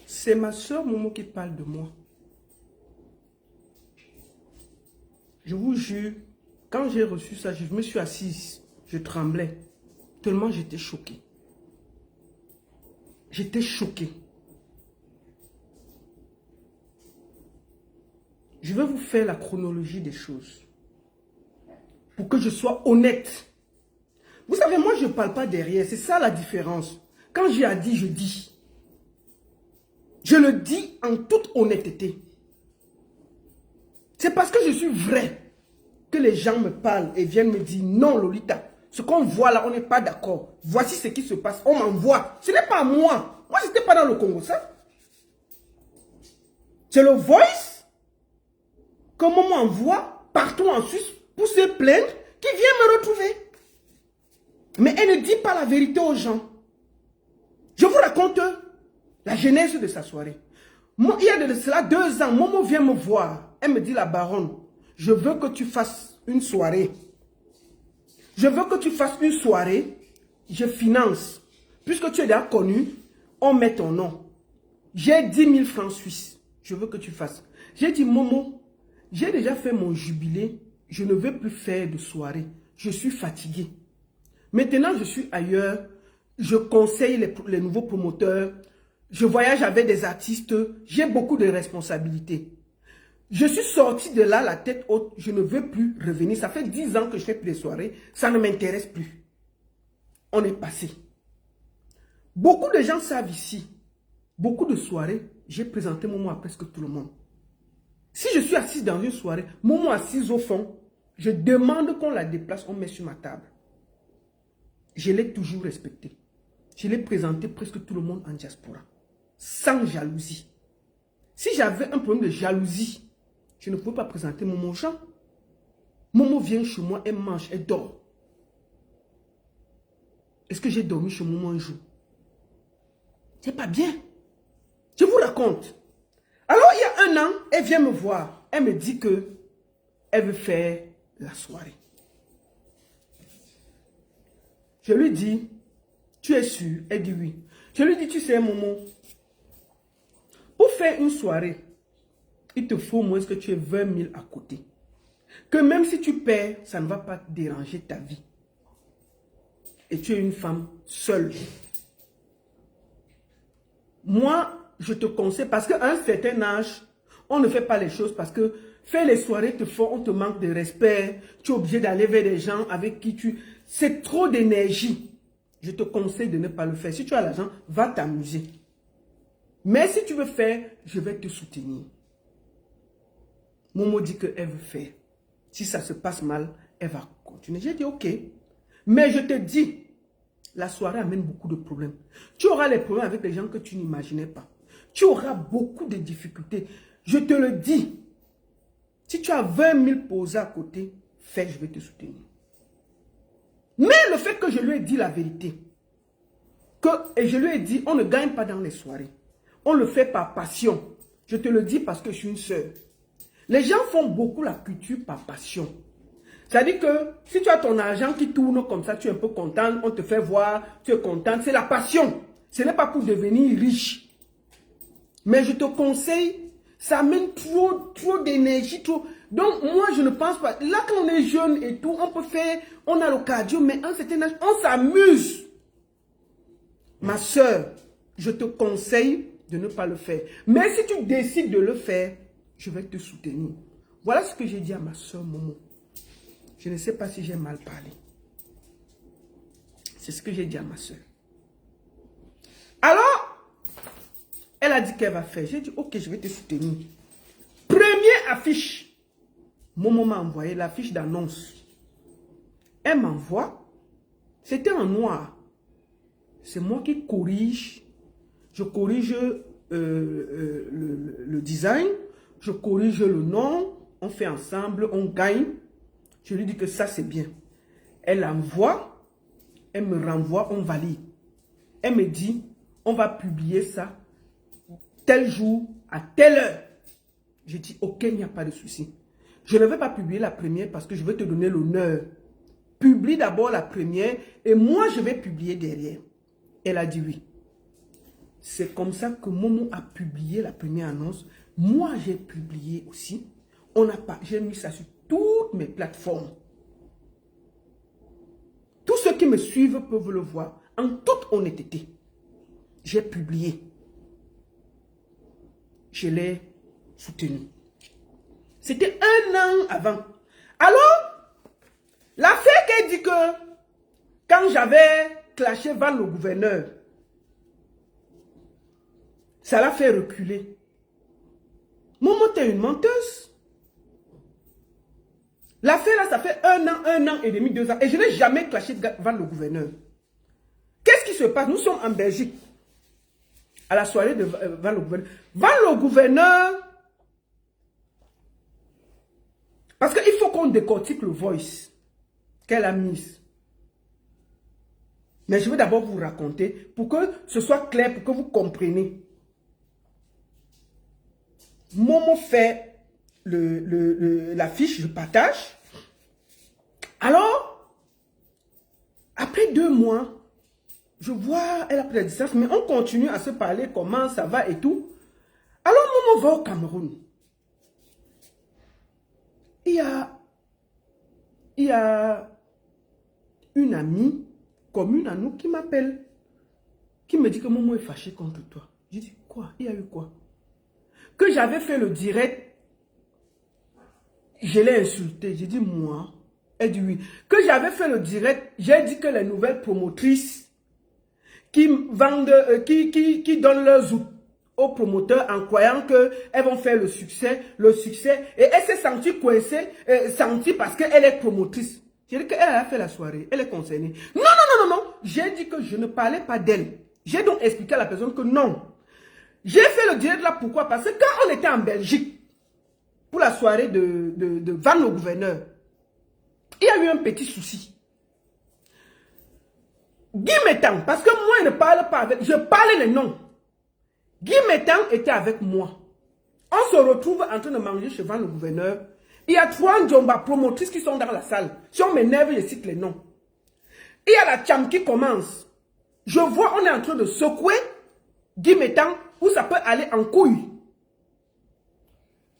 C'est ma soeur Momo qui parle de moi. Je vous jure, quand j'ai reçu ça, je me suis assise. Je tremblais. Tellement j'étais choquée. J'étais choquée. Je vais vous faire la chronologie des choses. Pour que je sois honnête. Vous savez, moi, je ne parle pas derrière. C'est ça la différence. Quand j'ai à dire, je dis. Je le dis en toute honnêteté. C'est parce que je suis vrai que les gens me parlent et viennent me dire non, Lolita. Ce qu'on voit là, on n'est pas d'accord. Voici ce qui se passe. On m'envoie. Ce n'est pas moi. Moi, je n'étais pas dans le Congo, ça. C'est le voice que maman m'envoie partout en Suisse pour se plaindre qui vient me retrouver. Mais elle ne dit pas la vérité aux gens. Je vous raconte la genèse de sa soirée. Moi, il y a de cela 2 ans, Momo vient me voir. Elle me dit, la baronne, je veux que tu fasses une soirée. Je veux que tu fasses une soirée. Je finance. Puisque tu es déjà connu, on met ton nom. J'ai 10 000 francs suisses. Je veux que tu fasses. J'ai dit, Momo, j'ai déjà fait mon jubilé. Je ne veux plus faire de soirée. Je suis fatigué. Maintenant, je suis ailleurs. Je conseille les nouveaux promoteurs. Je voyage avec des artistes. J'ai beaucoup de responsabilités. Je suis sorti de là la tête haute. Je ne veux plus revenir. Ça fait 10 ans que je fais plus de soirées. Ça ne m'intéresse plus. On est passé. Beaucoup de gens savent ici. Beaucoup de soirées, j'ai présenté Momo à presque tout le monde. Si je suis assise dans une soirée, Momo assise au fond, je demande qu'on la déplace, on met sur ma table. Je l'ai toujours respecté. Je l'ai présenté presque tout le monde en diaspora. Sans jalousie. Si j'avais un problème de jalousie, je ne peux pas présenter Momo aux gens. Momo vient chez moi, elle mange, elle dort. Est-ce que j'ai dormi chez Momo un jour? C'est pas bien. Je vous raconte. Alors, il y a 1 an, elle vient me voir. Elle me dit que elle veut faire la soirée. Je lui dis, tu es sûr? Elle dit oui. Je lui dis, tu sais, Momo, pour faire une soirée, il te faut au moins que tu aies 20 000 à côté. Que même si tu perds, ça ne va pas te déranger ta vie. Et tu es une femme seule. Moi, je te conseille, parce qu'à un certain âge, on ne fait pas les choses parce que faire les soirées te font, on te manque de respect. Tu es obligé d'aller vers des gens avec qui tu... C'est trop d'énergie. Je te conseille de ne pas le faire. Si tu as l'argent, va t'amuser. Mais si tu veux faire, je vais te soutenir. Momo dit qu'elle veut faire. Si ça se passe mal, elle va continuer. J'ai dit ok. Mais je te dis, la soirée amène beaucoup de problèmes. Tu auras les problèmes avec les gens que tu n'imaginais pas. Tu auras beaucoup de difficultés. Je te le dis. Si tu as 20 000 posés à côté, fais, je vais te soutenir. Mais le fait que je lui ai dit la vérité, et je lui ai dit, on ne gagne pas dans les soirées. on le fait par passion. Je te le dis parce que je suis une sœur. Les gens font beaucoup la culture par passion. C'est-à-dire que si tu as ton argent qui tourne comme ça, tu es un peu content, on te fait voir, tu es content, c'est la passion. Ce n'est pas pour devenir riche. Mais je te conseille, ça amène trop d'énergie, trop. Donc moi je ne pense pas. Là quand on est jeune et tout, on peut faire, on a le cardio, mais à un certain âge, on s'amuse. Ma soeur, je te conseille de ne pas le faire. Mais si tu décides de le faire, je vais te soutenir. Voilà ce que j'ai dit à ma soeur Momo. Je ne sais pas si j'ai mal parlé. C'est ce que j'ai dit à ma soeur. Alors, elle a dit qu'elle va faire. J'ai dit, ok, je vais te soutenir. Première affiche. Momo m'a envoyé l'affiche d'annonce. Elle m'envoie. C'était en noir. C'est moi qui corrige. Je corrige le design. Je corrige le nom. On fait ensemble, on gagne. Je lui dis que ça, c'est bien. Elle envoie, elle me renvoie, on valide. Elle me dit, on va publier ça tel jour, à telle heure. Je dis, ok, il n'y a pas de souci. Je ne vais pas publier la première parce que je vais te donner l'honneur. Publie d'abord la première et moi, je vais publier derrière. Elle a dit oui. C'est comme ça que Momo a publié la première annonce. Moi, j'ai publié aussi. J'ai mis ça sur toutes mes plateformes. Tous ceux qui me suivent peuvent le voir. En toute honnêteté, j'ai publié. Je l'ai soutenu. C'était 1 an avant. Alors, l'affaire qu'elle dit que quand j'avais clashé Van le gouverneur, ça l'a fait reculer. Momo, t'es une menteuse. L'affaire là, ça fait 1 an et demi, 2 ans. Et je n'ai jamais clashé Van le gouverneur. Qu'est-ce qui se passe? Nous sommes en Belgique. À la soirée de Van le gouverneur. Van le gouverneur. Parce qu'il faut qu'on décortique le voice qu'elle a mis. Mais je vais d'abord vous raconter pour que ce soit clair, pour que vous compreniez. Momo fait l'affiche, je partage. Alors, après 2 mois, je vois, elle a pris la distance, mais on continue à se parler, comment ça va et tout. Alors, Momo va au Cameroun. Il y a une amie commune à nous qui m'appelle, qui me dit que Momo est fâché contre toi. Je dis, quoi? Il y a eu quoi? Que j'avais fait le direct. Je l'ai insulté. J'ai dit, moi. Elle dit oui. Que j'avais fait le direct. J'ai dit que les nouvelles promotrices qui vendent, qui donnent leurs outils aux promoteurs en croyant qu'elles vont faire le succès. Et elle s'est sentie coincée, sentie parce qu'elle est promotrice. J'ai dit qu'elle a fait la soirée. Elle est concernée. Non. J'ai dit que je ne parlais pas d'elle. J'ai donc expliqué à la personne que non. J'ai fait le direct là. Pourquoi? Parce que quand on était en Belgique, pour la soirée de Van le gouverneur, il y a eu un petit souci. Guy Métan, parce que moi, je ne parle pas avec... Je parle les noms. Guy Métan était avec moi. On se retrouve en train de manger chez Van le gouverneur. Il y a 3 Ndjomba promotrices qui sont dans la salle. Si on m'énerve, je cite les noms. Il y a la cham qui commence. Je vois, on est en train de secouer Guy Métan, où ça peut aller en couille.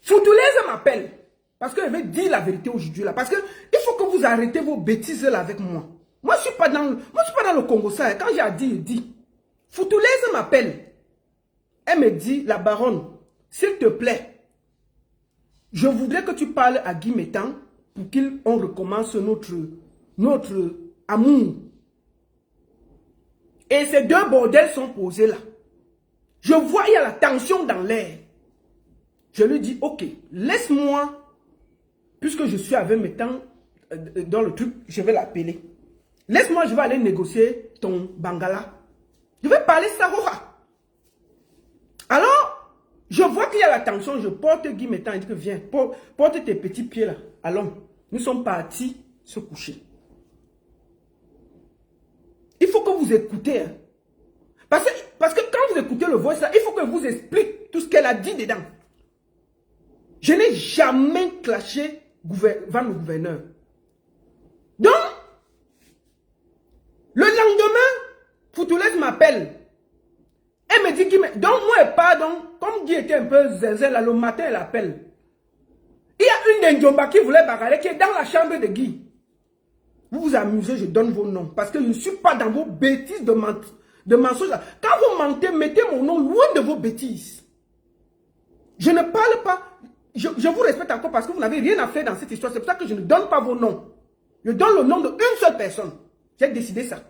Foutoulaise m'appelle. Parce que je vais dire la vérité aujourd'hui là. Parce que il faut que vous arrêtez vos bêtises là avec moi. Moi, je ne suis pas dans le Congo ça. Quand j'ai dit, il dit. Foutoulaise m'appelle. Elle me dit, la baronne, s'il te plaît, je voudrais que tu parles à Guy Métan pour qu'on recommence notre amour. Et ces 2 bordels sont posés là. Je vois, il y a la tension dans l'air. Je lui dis, ok, laisse-moi, puisque je suis avec Métan dans le truc, je vais l'appeler. Laisse-moi, je vais aller négocier ton bangala. Je vais parler Saroha. Alors, je vois qu'il y a la tension, je porte Guy Métan, il dit que viens, porte tes petits pieds là. Allons, nous sommes partis se coucher. Il faut que vous écoutez. Hein. Parce que Parce que quand vous écoutez le voice là, il faut que vous explique tout ce qu'elle a dit dedans. Je n'ai jamais clashé devant le gouverneur. Donc, le lendemain, Foutoulès m'appelle. Elle me dit, donc moi, pardon, comme Guy était un peu zinzin, là, le matin, elle appelle. Il y a une d'Indjomba qui voulait bagarrer, qui est dans la chambre de Guy. Vous vous amusez, je donne vos noms. Parce que je ne suis pas dans vos bêtises de mensonges. Quand vous mentez, mettez mon nom loin de vos bêtises. Je ne parle pas. Je vous respecte encore parce que vous n'avez rien à faire dans cette histoire. C'est pour ça que je ne donne pas vos noms. Je donne le nom d'une seule personne. J'ai décidé ça.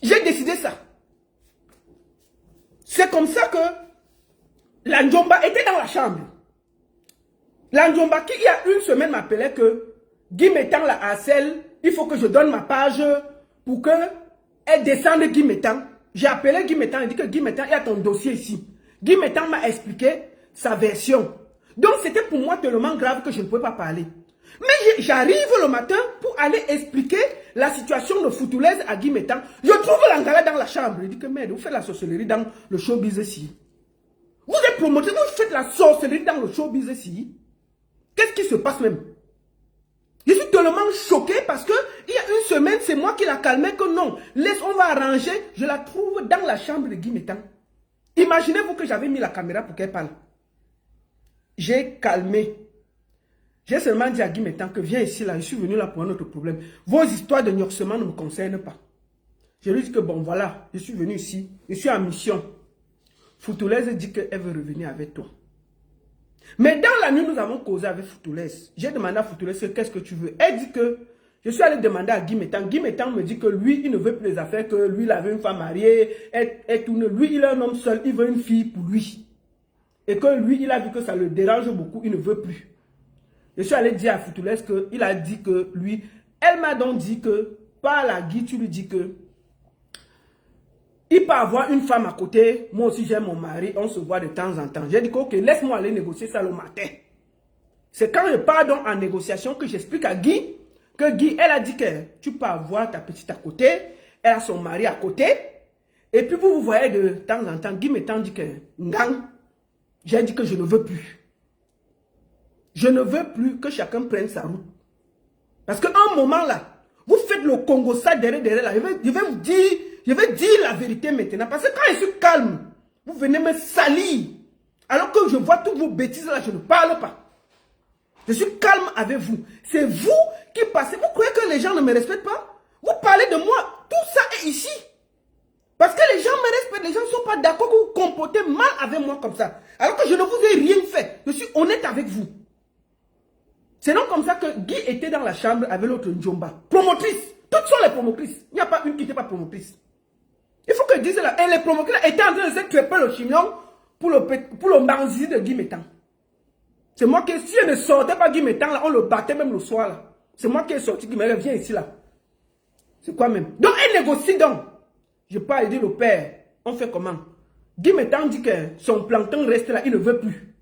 J'ai décidé ça. C'est comme ça que l'Andjomba était dans la chambre. L'Andjomba qui, il y a une semaine, m'appelait que Guy Métan la harcèle, il faut que je donne ma page pour qu'elle descende Guy Métan. J'ai appelé Guy Métan et dit que Guy Métan, il y a ton dossier ici. Guy Métan m'a expliqué sa version. Donc c'était pour moi tellement grave que je ne pouvais pas parler. Mais j'arrive le matin pour aller expliquer la situation de Foutoulès à Guy Métan. Je trouve l'Angala dans la chambre. Il dit que merde, vous faites la sorcellerie dans le showbiz ici. Vous êtes promoteur, vous faites la sorcellerie dans le showbiz ici. Qu'est-ce qui se passe même? Je suis tellement choqué parce que il y a une semaine, c'est moi qui la calmais que non. Laisse, on va arranger. Je la trouve dans la chambre de Guy Métan. Imaginez-vous que j'avais mis la caméra pour qu'elle parle. J'ai calmé. J'ai seulement dit à Guy Métan que viens ici là, je suis venu là pour un autre problème. Vos histoires de gnoxement ne me concernent pas. Je lui dis que bon voilà, je suis venu ici, je suis en mission. Foutoulès dit qu'elle veut revenir avec toi. Mais dans la nuit, nous avons causé avec Foutoulès. J'ai demandé à Foutoulès qu'est-ce que tu veux. Elle dit que je suis allé demander à Guy Métan. Guy Métan me dit que lui, il ne veut plus les affaires, que lui, il avait une femme mariée. Lui, il est un homme seul, il veut une fille pour lui. Et que lui, il a vu que ça le dérange beaucoup, il ne veut plus. Je suis allé dire à Foutoulès qu'il a dit que lui, elle m'a donc dit que par la Guy, tu lui dis que il peut avoir une femme à côté, moi aussi j'ai mon mari, on se voit de temps en temps. J'ai dit que ok, laisse-moi aller négocier ça le matin. C'est quand je pars donc en négociation que j'explique à Guy, que Guy, elle a dit que tu peux avoir ta petite à côté, elle a son mari à côté, et puis vous voyez de temps en temps, Guy m'étant dit que Ngang, j'ai dit que je ne veux plus. Je ne veux plus que chacun prenne sa route. Parce qu'à un moment là, vous faites le Congo ça derrière là, je vais dire la vérité maintenant. Parce que quand je suis calme, vous venez me salir. Alors que je vois toutes vos bêtises là, je ne parle pas. Je suis calme avec vous. C'est vous qui passez. Vous croyez que les gens ne me respectent pas? Vous parlez de moi. Tout ça est ici. Parce que les gens me respectent. Les gens ne sont pas d'accord que vous comportez mal avec moi comme ça. Alors que je ne vous ai rien fait. Je suis honnête avec vous. C'est donc comme ça que Guy était dans la chambre avec l'autre Ndjomba. Promotrice. Toutes sont les promotrices. Il n'y a pas une qui n'était pas promotrice. Il faut que je dise là. Et les promotrices étaient en train de se crêper le chignon pour le manzi de Guy Métan. C'est moi qui, si elle ne sortait pas Guy Métan, là, on le battait même le soir. Là. C'est moi qui ai sorti Guy Métan. Viens ici là. C'est quoi même? Donc elle négocie donc. Je parle, dit le père. On fait comment? Guy Métan dit que son plancton reste là. Il ne veut plus.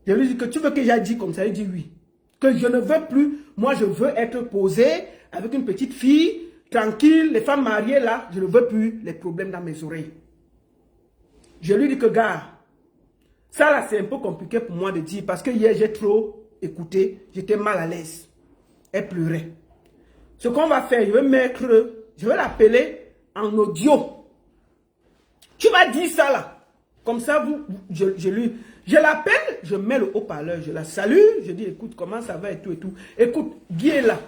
Je lui dis que tu veux que j'aille dire comme ça? Il dit oui. Que je ne veux plus. Moi, je veux être posé avec une petite fille, tranquille, les femmes mariées là. Je ne veux plus les problèmes dans mes oreilles. Je lui dis que gars, ça là, c'est un peu compliqué pour moi de dire parce que hier, j'ai trop écouté. J'étais mal à l'aise. Elle pleurait. Ce qu'on va faire, je vais l'appeler en audio. Tu vas dire ça là. Comme ça, je l'appelle, je mets le haut-parleur, je la salue, je dis écoute, comment ça va et tout et tout. Écoute, Guy est là.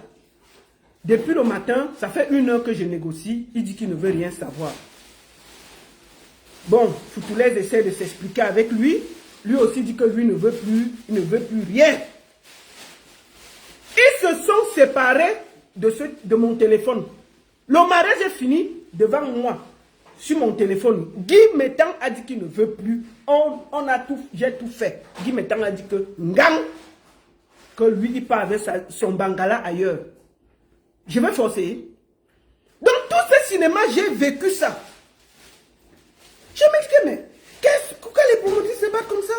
Depuis le matin, ça fait 1 heure que je négocie, il dit qu'il ne veut rien savoir. Bon, Foutoulès essaie de s'expliquer avec lui. Lui aussi dit que lui ne veut plus, il ne veut plus rien. Ils se sont séparés de mon téléphone. Le mariage est fini devant moi. Sur mon téléphone, Guy Métan a dit qu'il ne veut plus. J'ai tout fait. Guy Métan a dit que Ngang, que lui il part avec son bangala ailleurs. Je vais forcer. Dans tous ces cinémas, j'ai vécu ça. Je m'explique, mais pourquoi les promotrices se battent comme ça?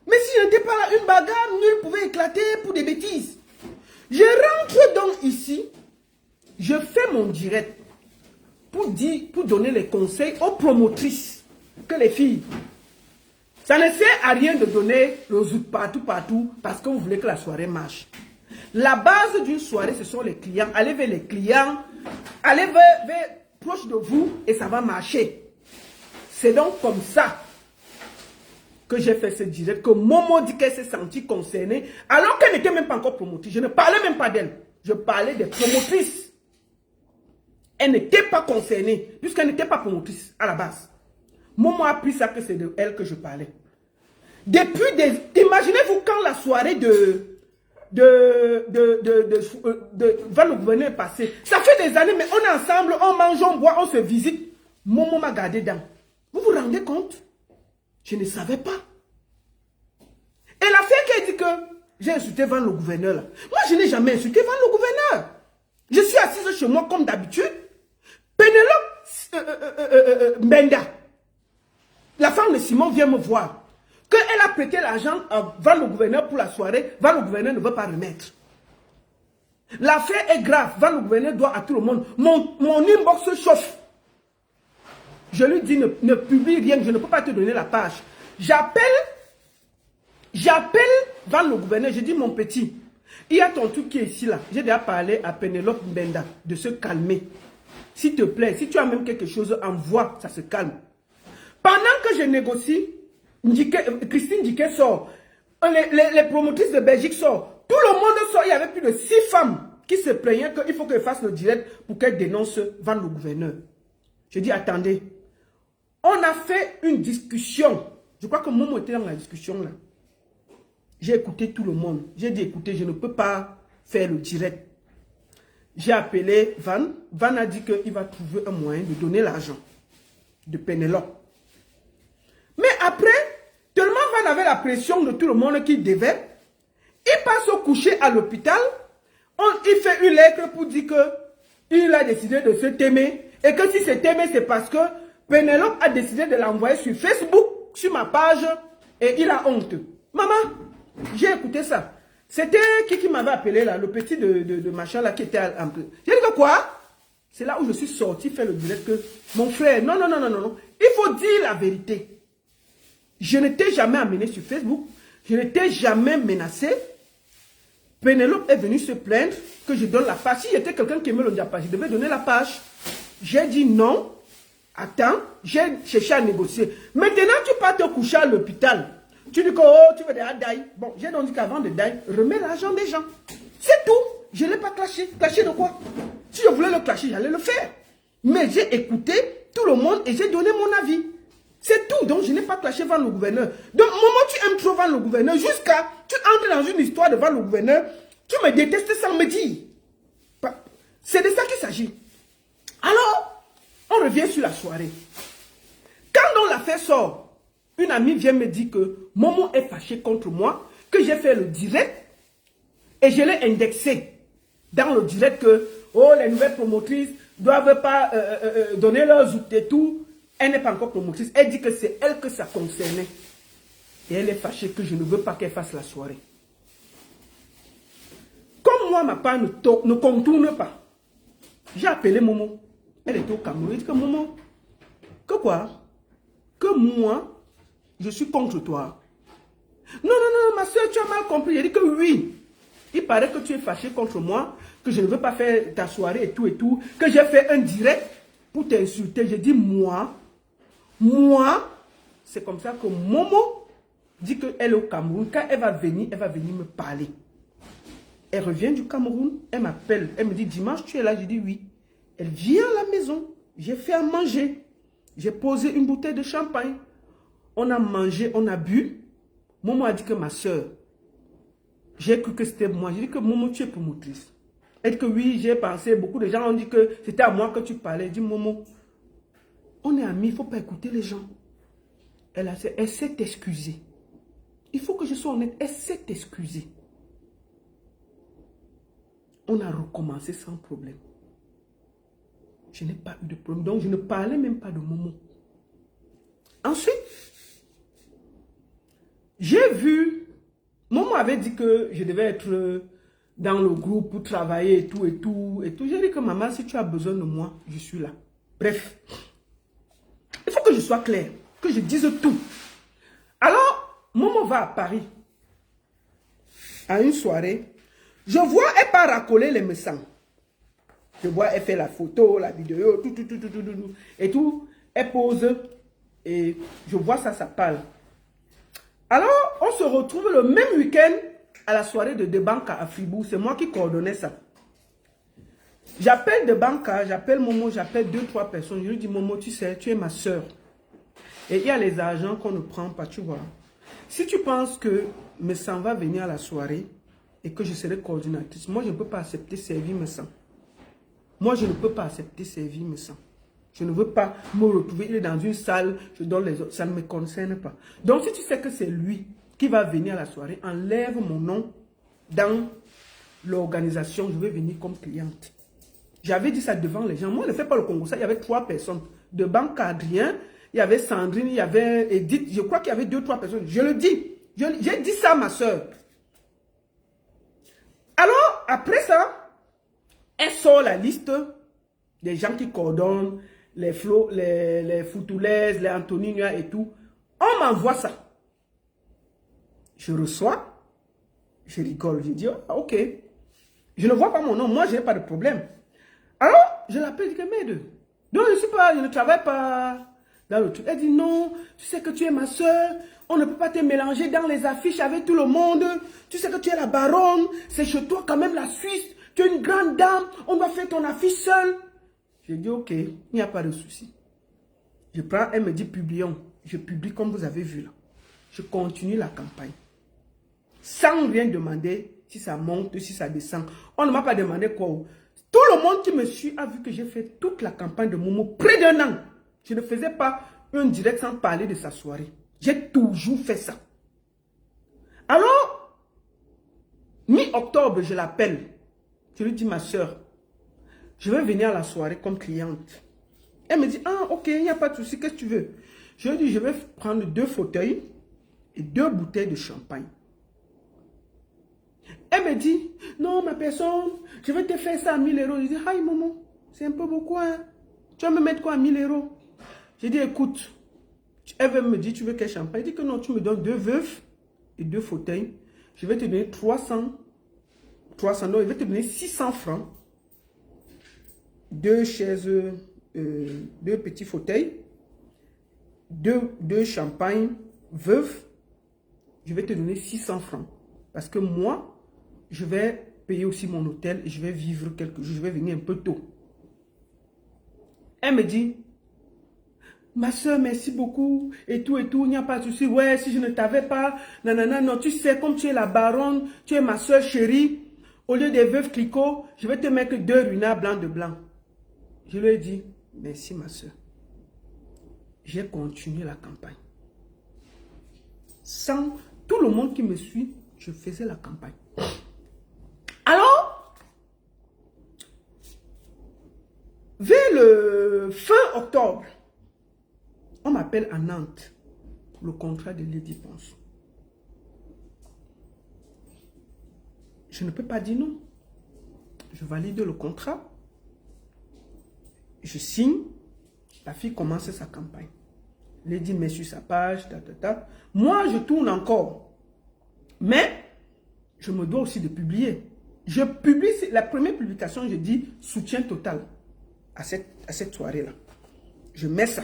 Mais si je n'étais pas là, une bagarre, nul pouvait éclater pour des bêtises. Je rentre donc ici, je fais mon direct pour dire, pour donner les conseils aux promotrices que les filles. Ça ne sert à rien de donner le zouk partout, parce que vous voulez que la soirée marche. La base d'une soirée, ce sont les clients. Allez vers les clients, allez vers proche de vous et ça va marcher. C'est donc comme ça que j'ai fait ce direct, que Momo dit qu'elle s'est sentie concernée, alors qu'elle n'était même pas encore promotrice. Je ne parlais même pas d'elle. Je parlais des promotrices. Elle n'était pas concernée, puisqu'elle n'était pas promotrice à la base. Momo a pris ça que c'est de elle que je parlais. Imaginez-vous quand la soirée de Van le gouverneur est passée. Ça fait des années, mais on est ensemble, on mange, on boit, on se visite. Momo m'a gardé dans. Vous vous rendez compte? Je ne savais pas. Et la fille qui a dit que j'ai insulté Van le gouverneur là. Moi, je n'ai jamais insulté Van le gouverneur. Je suis assise chez moi comme d'habitude. Pénélope Mbenda, la femme de Simon, vient me voir. Qu'elle a prêté l'argent à Van le gouverneur pour la soirée, Van le gouverneur ne veut pas remettre. L'affaire est grave. Van le gouverneur doit à tout le monde. Mon inbox se chauffe. Je lui dis, ne publie rien, je ne peux pas te donner la page. J'appelle Van le gouverneur, je dis, mon petit, il y a ton truc qui est ici là. J'ai déjà parlé à Pénélope Mbenda de se calmer. S'il te plaît, si tu as même quelque chose, envoie, ça se calme. Pendant que je négocie, Christine Diquet sort, les promotrices de Belgique sortent, tout le monde sort. Il y avait plus de 6 femmes qui se plaignaient qu'il faut qu'elles fassent le direct pour qu'elles dénoncent Van le gouverneur. Je dis, attendez, on a fait une discussion. Je crois que Momo était dans la discussion là. J'ai écouté tout le monde. J'ai dit, écoutez, je ne peux pas faire le direct. J'ai appelé Van. Van a dit qu'il va trouver un moyen de donner l'argent de Pénélope. Mais après, tellement Van avait la pression de tout le monde qu'il devait, il passe au coucher à l'hôpital. Il fait une lettre pour dire qu'il a décidé de se t'aimer. Et que si c'est aimé, c'est parce que Pénélope a décidé de l'envoyer sur Facebook, sur ma page, et il a honte. Maman, j'ai écouté ça. C'était qui m'avait appelé là, le petit de machin là qui était un peu. J'ai dit que quoi? C'est là où je suis sorti faire le direct que mon frère, non. Il faut dire la vérité. Je ne t'ai jamais amené sur Facebook. Je ne t'ai jamais menacé. Pénélope est venue se plaindre que je donne la page. Si j'étais quelqu'un qui aimait le diapage, je devais donner la page. J'ai dit non. Attends, j'ai cherché à négocier. Maintenant, tu pars te coucher à l'hôpital. Tu dis que oh, tu veux déjà die. Bon, j'ai donc dit qu'avant de die, remets l'argent des gens. C'est tout. Je ne l'ai pas clashé. Clashé de quoi? Si je voulais le clasher, j'allais le faire. Mais j'ai écouté tout le monde et j'ai donné mon avis. C'est tout. Donc, je n'ai pas clashé Van le gouverneur. Donc, au moment où tu aimes trop Van le gouverneur, jusqu'à tu entres dans une histoire de Van le gouverneur, tu me détestes sans me dire. C'est de ça qu'il s'agit. Alors, on revient sur la soirée. Quand donc l'affaire sort, une amie vient me dire que Momo est fâché contre moi, que j'ai fait le direct et je l'ai indexé dans le direct que oh, les nouvelles promotrices ne doivent pas donner leurs outils et tout. Elle n'est pas encore promotrice. Elle dit que c'est elle que ça concernait. Et elle est fâchée que je ne veux pas qu'elle fasse la soirée. Comme moi, ma part ne contourne pas, j'ai appelé Momo. Elle était au Cameroun. Elle dit que Momo, que quoi? Que moi, je suis contre toi. Non, ma soeur, tu as mal compris. J'ai dit que oui. Il paraît que tu es fâché contre moi, que je ne veux pas faire ta soirée et tout, que j'ai fait un direct pour t'insulter. J'ai dit moi, c'est comme ça que Momo dit qu'elle est au Cameroun. Quand elle va venir me parler. Elle revient du Cameroun, elle m'appelle, elle me dit dimanche tu es là, je dis oui. Elle vient à la maison, j'ai fait à manger, j'ai posé une bouteille de champagne. On a mangé, on a bu. Momo a dit que ma soeur, j'ai cru que c'était moi. J'ai dit que Momo, tu es promotrice. Elle dit que oui, j'ai pensé, beaucoup de gens ont dit que c'était à moi que tu parlais. Je dis Momo, on est amis, il ne faut pas écouter les gens. Elle s'est excusée. Il faut que je sois honnête, elle s'est excusée. On a recommencé sans problème. Je n'ai pas eu de problème. Donc, je ne parlais même pas de Momo. Ensuite, j'ai vu, Momo avait dit que je devais être dans le groupe pour travailler et tout. J'ai dit que maman, si tu as besoin de moi, je suis là. Bref, il faut que je sois clair, que je dise tout. Alors, Momo va à Paris, à une soirée. Je vois, elle part racoler les messins. Je vois, elle fait la photo, la vidéo, tout, et tout. Elle pose, et je vois ça, ça parle. Alors, on se retrouve le même week-end à la soirée de Debanka à Fribourg. C'est moi qui coordonnais ça. J'appelle Debanka, j'appelle Momo, j'appelle 2-3 personnes. Je lui dis, Momo, tu sais, tu es ma soeur. Et il y a les agents qu'on ne prend pas, tu vois. Si tu penses que Messan va venir à la soirée et que je serai coordinatrice, moi, je ne peux pas accepter servir Messan. Moi, je ne peux pas accepter servir Messan. Je ne veux pas me retrouver, il est dans une salle, je donne les autres, ça ne me concerne pas. Donc, si tu sais que c'est lui qui va venir à la soirée, enlève mon nom dans l'organisation, je vais venir comme cliente. J'avais dit ça devant les gens. Moi, je ne fais pas le Congo. Ça, il y avait 3 personnes. De Banque Adrien, il y avait Sandrine, il y avait Edith. Je crois qu'il y avait 2-3 personnes. Je le dis. J'ai dit ça à ma soeur. Alors, après ça, elle sort la liste des gens qui coordonnent, les Foutoulaises, les Antonina et tout. On m'envoie ça. Je reçois. Je rigole. Je dis, ah, ok. Je ne vois pas mon nom. Moi, je n'ai pas de problème. Alors, je l'appelle, je dis, merde. Donc, je ne travaille pas dans le truc. Elle dit, non, tu sais que tu es ma soeur. On ne peut pas te mélanger dans les affiches avec tout le monde. Tu sais que tu es la baronne. C'est chez toi quand même la Suisse. Tu es une grande dame. On doit faire ton affiche seule. Je dis, ok, il n'y a pas de souci. Je prends, elle me dit, publions. Je publie comme vous avez vu là. Je continue la campagne. Sans rien demander si ça monte, si ça descend. On ne m'a pas demandé quoi. Tout le monde qui me suit a vu que j'ai fait toute la campagne de Momo près d'1 an. Je ne faisais pas un direct sans parler de sa soirée. J'ai toujours fait ça. Alors, mi-octobre, je l'appelle. Je lui dis, ma soeur, je vais venir à la soirée comme cliente. Elle me dit, ah, ok, il n'y a pas de souci, qu'est-ce que tu veux? Je lui dis, je vais prendre 2 fauteuils et 2 bouteilles de champagne. Elle me dit, non, ma personne, je vais te faire ça à 1000 euros. Je dis, aïe, maman, c'est un peu beaucoup, hein? Tu vas me mettre quoi à 1000 euros? Je dis, écoute, elle me dit, tu veux quel champagne? Elle dit que non, tu me donnes 2 veufs et 2 fauteuils. Je vais te donner 300, non, je vais te donner 600 francs. 2 chaises, 2 petits fauteuils, 2 champagnes veufs. Je vais te donner 600 francs. Parce que moi, je vais payer aussi mon hôtel et je vais vivre quelques jours. Je vais venir un peu tôt. Elle me dit, ma soeur, merci beaucoup. Et tout, il n'y a pas de souci. Ouais, si je ne t'avais pas, nanana, non, tu sais, comme tu es la baronne, tu es ma soeur chérie. Au lieu des veuves clicots, je vais te mettre 2 ruinards blancs de blanc. Je lui ai dit, merci ma soeur. J'ai continué la campagne. Sans tout le monde qui me suit, je faisais la campagne. Alors, vers le fin octobre, on m'appelle à Nantes pour le contrat de Lady Ponce. Je ne peux pas dire non. Je valide le contrat. Je signe. La fille commence sa campagne. Lady met sur sa page. Moi, je tourne encore. Mais, je me dois aussi de publier. Je publie, la première publication, je dis soutien total à cette soirée-là. Je mets ça.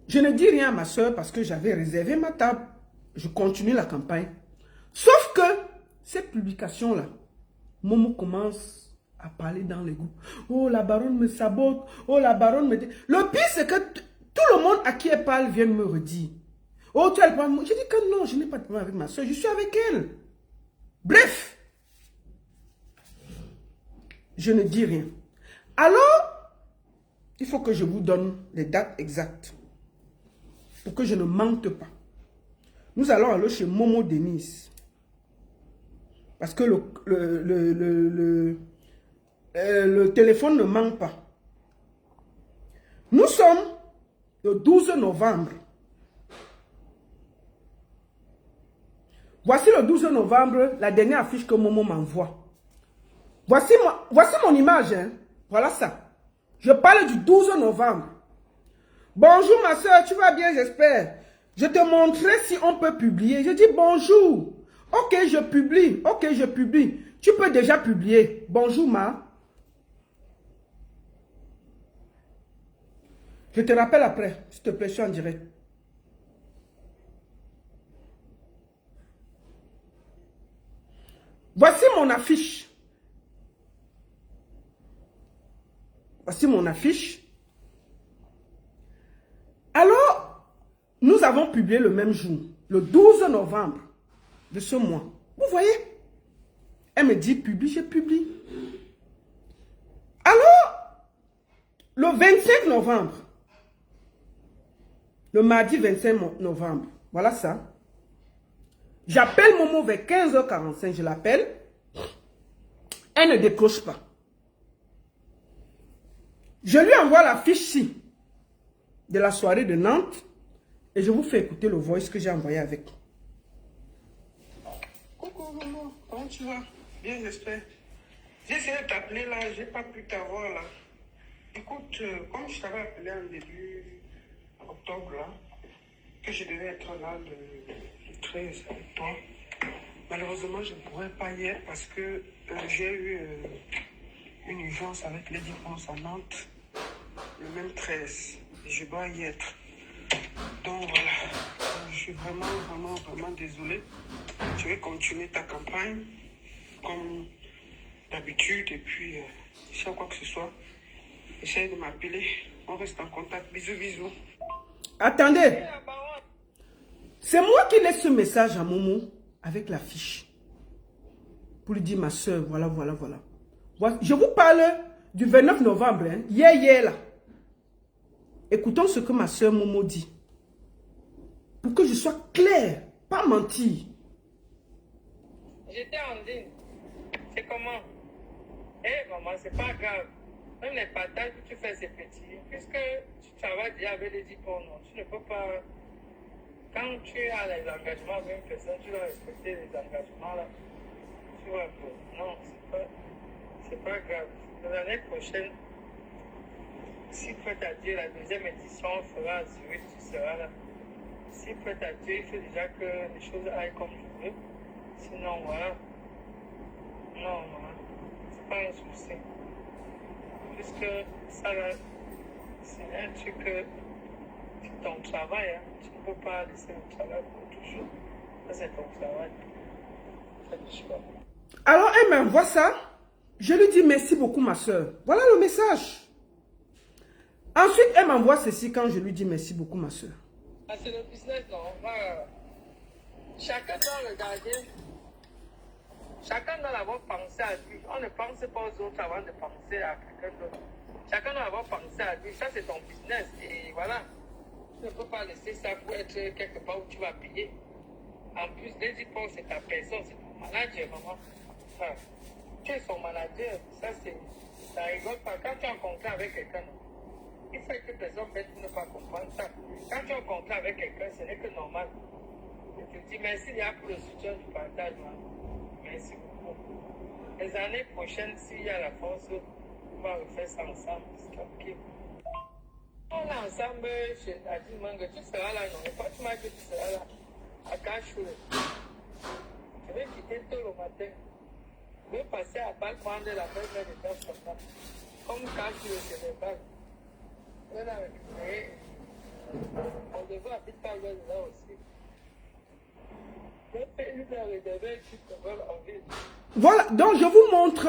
Je ne dis rien à ma soeur parce que j'avais réservé ma table. Je continue la campagne. Sauf que cette publication-là, Momo commence à parler dans les groupes. Oh, la baronne me sabote. Oh, la baronne me dit. Le pire, c'est que tout le monde à qui elle parle vient me redire. Oh, tu as le problème. Je dis que non, je n'ai pas de problème avec ma soeur. Je suis avec elle. Bref. Je ne dis rien. Alors, il faut que je vous donne les dates exactes. Pour que je ne mente pas. Nous allons aller chez Momo Denise. Parce que le téléphone ne manque pas. Nous sommes le 12 novembre. Voici le 12 novembre, la dernière affiche que Momo m'envoie. Voici mon image. Hein. Voilà ça. Je parle du 12 novembre. Bonjour ma soeur, tu vas bien, j'espère. Je te montrerai si on peut publier. Je dis bonjour. Ok, je publie. Ok, je publie. Tu peux déjà publier. Bonjour ma. Je te rappelle après. S'il te plaît, je suis en direct. Voici mon affiche. Voici mon affiche. Alors, nous avons publié le même jour, le 12 novembre de ce mois. Vous voyez? Elle me dit, publie, je publie. Alors, le 25 novembre, le mardi 25 novembre, voilà ça. J'appelle Momo vers 15h45, je l'appelle. Elle ne décroche pas. Je lui envoie la fiche-ci de la soirée de Nantes et je vous fais écouter le voice que j'ai envoyé avec. Coucou Momo, comment tu vas? Bien, j'espère. J'ai essayé de t'appeler là, j'ai pas pu t'avoir là. Écoute, comme je t'avais appelé en début octobre là, que je devais être là le 13 avec toi, malheureusement je ne pourrais pas y être parce que j'ai eu une urgence avec les diplômes à Nantes le même 13. Et je dois y être. Donc voilà, je suis vraiment désolé. Je vais continuer ta campagne comme d'habitude et puis si y a quoi que ce soit, essaye de m'appeler. On reste en contact. Bisous, bisous. Attendez. C'est moi qui laisse ce message à Momo avec la fiche. Pour lui dire, ma soeur, voilà. Je vous parle du 29 novembre, hein, hier là. Écoutons ce que ma soeur Momo dit. Pour que je sois clair, pas mentir. J'étais en ligne. C'est comment? Eh maman, c'est pas grave. Même les partages que tu fais, c'est petit. Puisque tu travailles déjà avec les diplômes, tu ne peux pas... Quand tu as les engagements avec une personne, tu dois respecter les engagements là. Tu vois un peu. Non, c'est pas grave. L'année prochaine, si prête à Dieu, la deuxième édition fera à Zurich, tu seras là. Si prête à Dieu, il faut déjà que les choses aillent comme je veux. Sinon, voilà. Non, c'est pas un souci. Puisque ça là, c'est un truc que c'est ton travail, hein. Tu ne peux pas laisser le travail pour toujours. Ça, c'est ton travail. C'est du choix. Alors, elle m'envoie ça. Je lui dis merci beaucoup, ma soeur. Voilà le message. Ensuite, elle m'envoie ceci quand je lui dis merci beaucoup, ma soeur. Ah, c'est le business, non? Chacun doit regarder. Chacun doit avoir pensé à lui. On ne pense pas aux autres avant de penser à quelqu'un d'autre. Chacun doit avoir pensé à lui. Ça, c'est ton business. Et voilà. Tu ne peux pas laisser ça pour être quelque part où tu vas payer. En plus, les diplômes, c'est ta personne, c'est ton manager, maman. Enfin, tu es son manager. Ça, c'est... Ça rigole pas. Quand tu es en contrat avec quelqu'un, il faut que personne bête pour ne pas comprendre ça. Quand tu es en contrat avec quelqu'un, ce n'est que normal. Je te dis merci déjà pour le soutien du partage, maman. Merci beaucoup. Les années prochaines, s'il y a la force, on va refaire ça ensemble. C'est tranquille. On est ensemble chez Adi Manga. Tu seras là, non? Et pas tu m'as dit que tu seras là. À Cachou. Je vais quitter tôt le matin. Je vais passer à Bâle prendre la belle de temps comme ça. Comme Cachou, c'est les balles. Je vais la récupérer. On devrait habiter pas loin de là aussi. Je fais une heure et demie qui te veulent en ville. Voilà, donc je vous montre.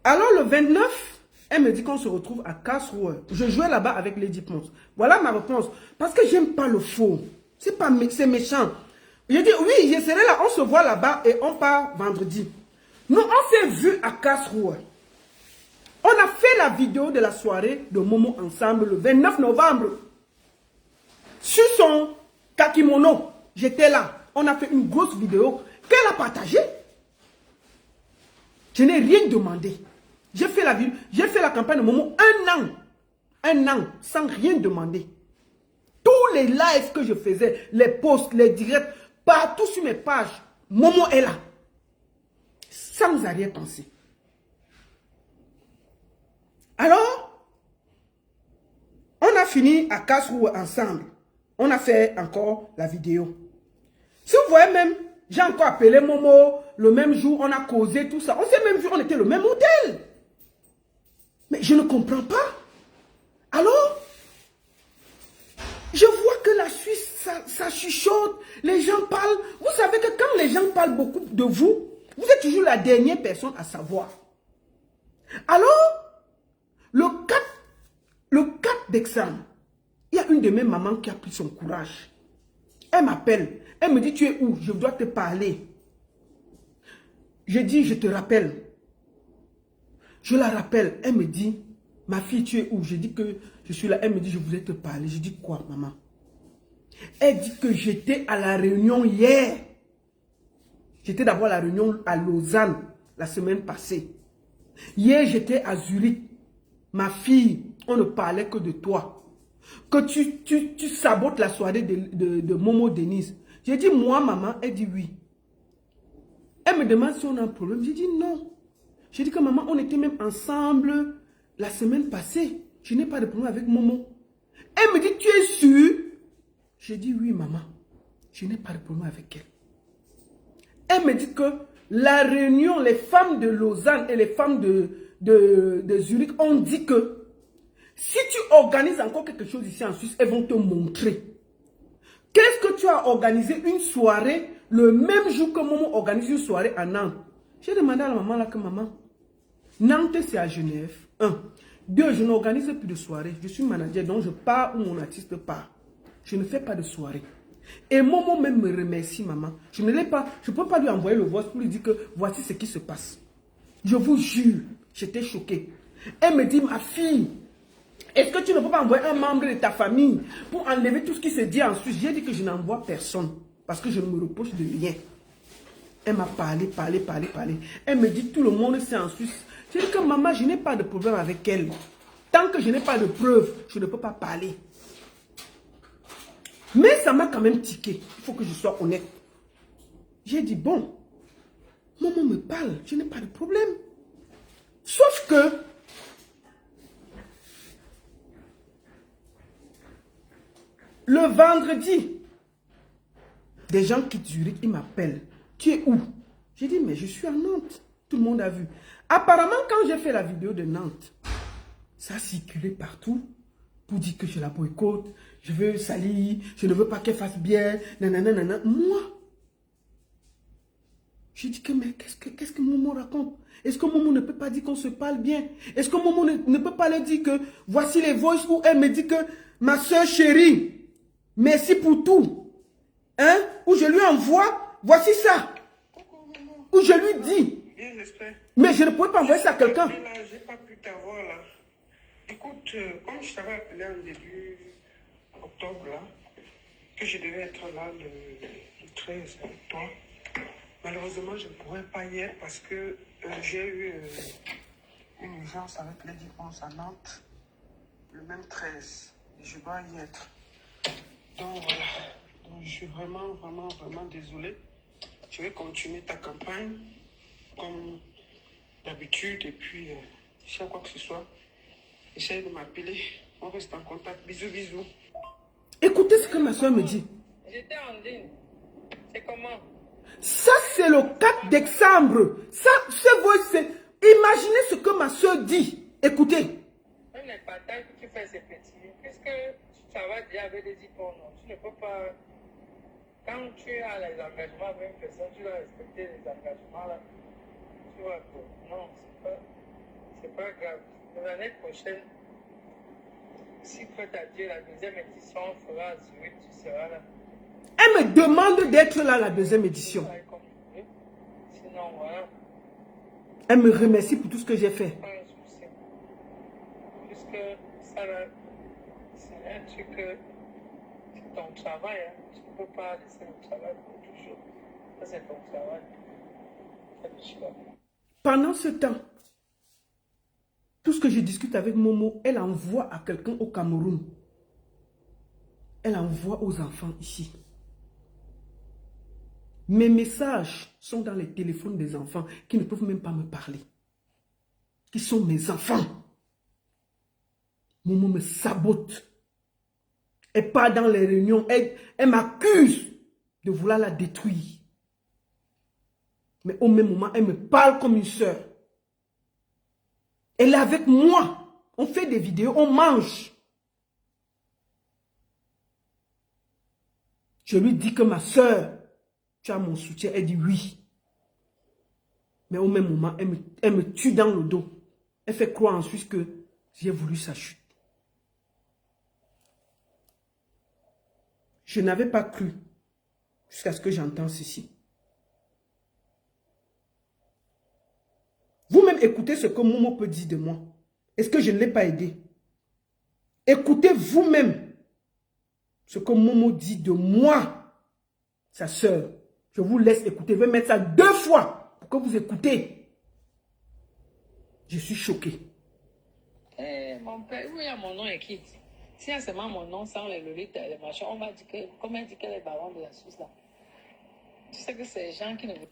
Alors le 29, elle me dit qu'on se retrouve à Karlsruhe. Je jouais là-bas avec Lady Ponce. Voilà ma réponse. Parce que j'aime pas le faux. C'est méchant. Je dis oui, je serai là, on se voit là-bas et on part vendredi. Nous, on s'est vu à Karlsruhe. On a fait la vidéo de la soirée de Momo ensemble le 29 novembre. Sur son kakimono, j'étais là. On a fait une grosse vidéo qu'elle a partagée. Je n'ai rien demandé. J'ai fait la campagne de Momo un an, sans rien demander. Tous les lives que je faisais, les posts, les directs, partout sur mes pages, Momo est là. Sans arrière-pensée. Alors, on a fini à Karlsruhe ensemble. On a fait encore la vidéo. Si vous voyez même, j'ai encore appelé Momo le même jour, on a causé tout ça. On s'est même vu, on était le même hôtel. Mais je ne comprends pas. Alors, je vois que la Suisse, ça chuchote, les gens parlent. Vous savez que quand les gens parlent beaucoup de vous, vous êtes toujours la dernière personne à savoir. Alors, le 4 décembre, il y a une de mes mamans qui a pris son courage. Elle m'appelle, elle me dit, tu es où? Je dois te parler. Je dis, je te rappelle. Je la rappelle, elle me dit, ma fille, tu es où? Je dis que je suis là. Elle me dit, je voulais te parler. Je dis, quoi, maman? Elle dit que j'étais à la réunion hier. J'étais d'abord à la réunion à Lausanne, la semaine passée. Hier, j'étais à Zurich. Ma fille, on ne parlait que de toi. Que tu sabotes la soirée de Momo Denise. J'ai dit, moi, maman, elle dit oui. Elle me demande si on a un problème. J'ai dit non. J'ai dit que maman, on était même ensemble la semaine passée. Je n'ai pas de problème avec Momo. Elle me dit, tu es sûre? J'ai dit oui, maman. Je n'ai pas de problème avec elle. Elle me dit que la réunion, les femmes de Lausanne et les femmes de Zurich ont dit que si tu organises encore quelque chose ici en Suisse, elles vont te montrer. Qu'est-ce que tu as organisé une soirée le même jour que Momo organise une soirée à Nantes? J'ai demandé à la maman là que maman, Nantes c'est à Genève. 1. 2, je n'organise plus de soirée. Je suis manager, donc je pars où mon artiste part. Je ne fais pas de soirée. Et Momo même me remercie, maman. Je ne peux pas lui envoyer le voice pour lui dire que voici ce qui se passe. Je vous jure, j'étais choquée. Elle me dit, ma fille, est-ce que tu ne peux pas envoyer un membre de ta famille pour enlever tout ce qui se dit en Suisse? J'ai dit que je n'envoie personne parce que je ne me reproche de rien. Elle m'a parlé. Elle me dit, tout le monde c'est en Suisse. J'ai dit que maman, je n'ai pas de problème avec elle. Tant que je n'ai pas de preuves, je ne peux pas parler. Mais ça m'a quand même tiqué. Il faut que je sois honnête. J'ai dit, bon, maman me parle, je n'ai pas de problème. Sauf que, le vendredi, des gens qui Zurich, ils m'appellent. Tu es où? J'ai dit, mais je suis à Nantes. Tout le monde a vu. Apparemment, quand j'ai fait la vidéo de Nantes, ça a circulé partout pour dire que je la boycotte, je veux salir, je ne veux pas qu'elle fasse bien, nanana. Moi, j'ai dit que, mais qu'est-ce que Momo raconte? Est-ce que Momo ne peut pas dire qu'on se parle bien? Est-ce que Momo ne peut pas leur dire que voici les voices où elle me dit que ma soeur chérie, merci pour tout. Hein? Où je lui envoie, voici ça. Où je lui dis. Bien, j'espère. Mais je ne pouvais pas envoyer ça à quelqu'un. Je n'ai pas pu t'avoir là. Écoute, comme je t'avais appelé en début octobre là, que je devais être là le 13 avec toi, malheureusement je ne pourrais pas y être parce que j'ai eu une urgence avec les dépenses à Nantes le même 13. Et je dois y être. Donc voilà. Donc, je suis vraiment désolé. Je vais continuer ta campagne comme d'habitude et puis si y a quoi que ce soit, essaye de m'appeler. On reste en contact. Bisous, bisous. Écoutez ce que ma soeur me dit. J'étais en ligne. C'est comment? Ça, c'est le 4 décembre. Ça, c'est voice. Imaginez ce que ma soeur dit. Écoutez. Même les partages que tu fais, c'est petit. Puisque ça va déjà avec des icônes, tu ne peux pas. Quand tu as les engagements avec une personne, tu dois respecter les engagements là. Tu vois, non, c'est pas grave. L'année prochaine, si prête à Dieu, la deuxième édition, on fera à Zurich, tu seras là. Elle me demande d'être là la deuxième édition. Sinon, voilà. Elle me remercie pour tout ce que j'ai fait. Pas un souci. Puisque ça, là, c'est un truc, c'est ton travail. Hein. Tu ne peux pas laisser le travail pour toujours. Ça, c'est ton travail. Fais le choix. Pendant ce temps, tout ce que je discute avec Momo, elle envoie à quelqu'un au Cameroun. Elle envoie aux enfants ici. Mes messages sont dans les téléphones des enfants qui ne peuvent même pas me parler. Qui sont mes enfants. Momo me sabote. Elle part dans les réunions. Elle m'accuse de vouloir la détruire. Mais au même moment, elle me parle comme une sœur. Elle est avec moi. On fait des vidéos, on mange. Je lui dis que ma sœur, tu as mon soutien. Elle dit oui. Mais au même moment, elle me tue dans le dos. Elle fait croire en Suisse que j'ai voulu sa chute. Je n'avais pas cru jusqu'à ce que j'entende ceci. Vous-même écoutez ce que Momo peut dire de moi. Est-ce que je ne l'ai pas aidé? Écoutez vous-même ce que Momo dit de moi, sa sœur. Je vous laisse écouter. Je vais mettre ça 2 fois pour que vous écoutez. Je suis choqué. Mon père, où il y a mon nom écrit? Si c'est seulement mon nom sans les lolites et les machins, on va dire que, comme elle dit qu'elle est baronne de la Suisse là. Tu sais que c'est les gens qui ne veulent.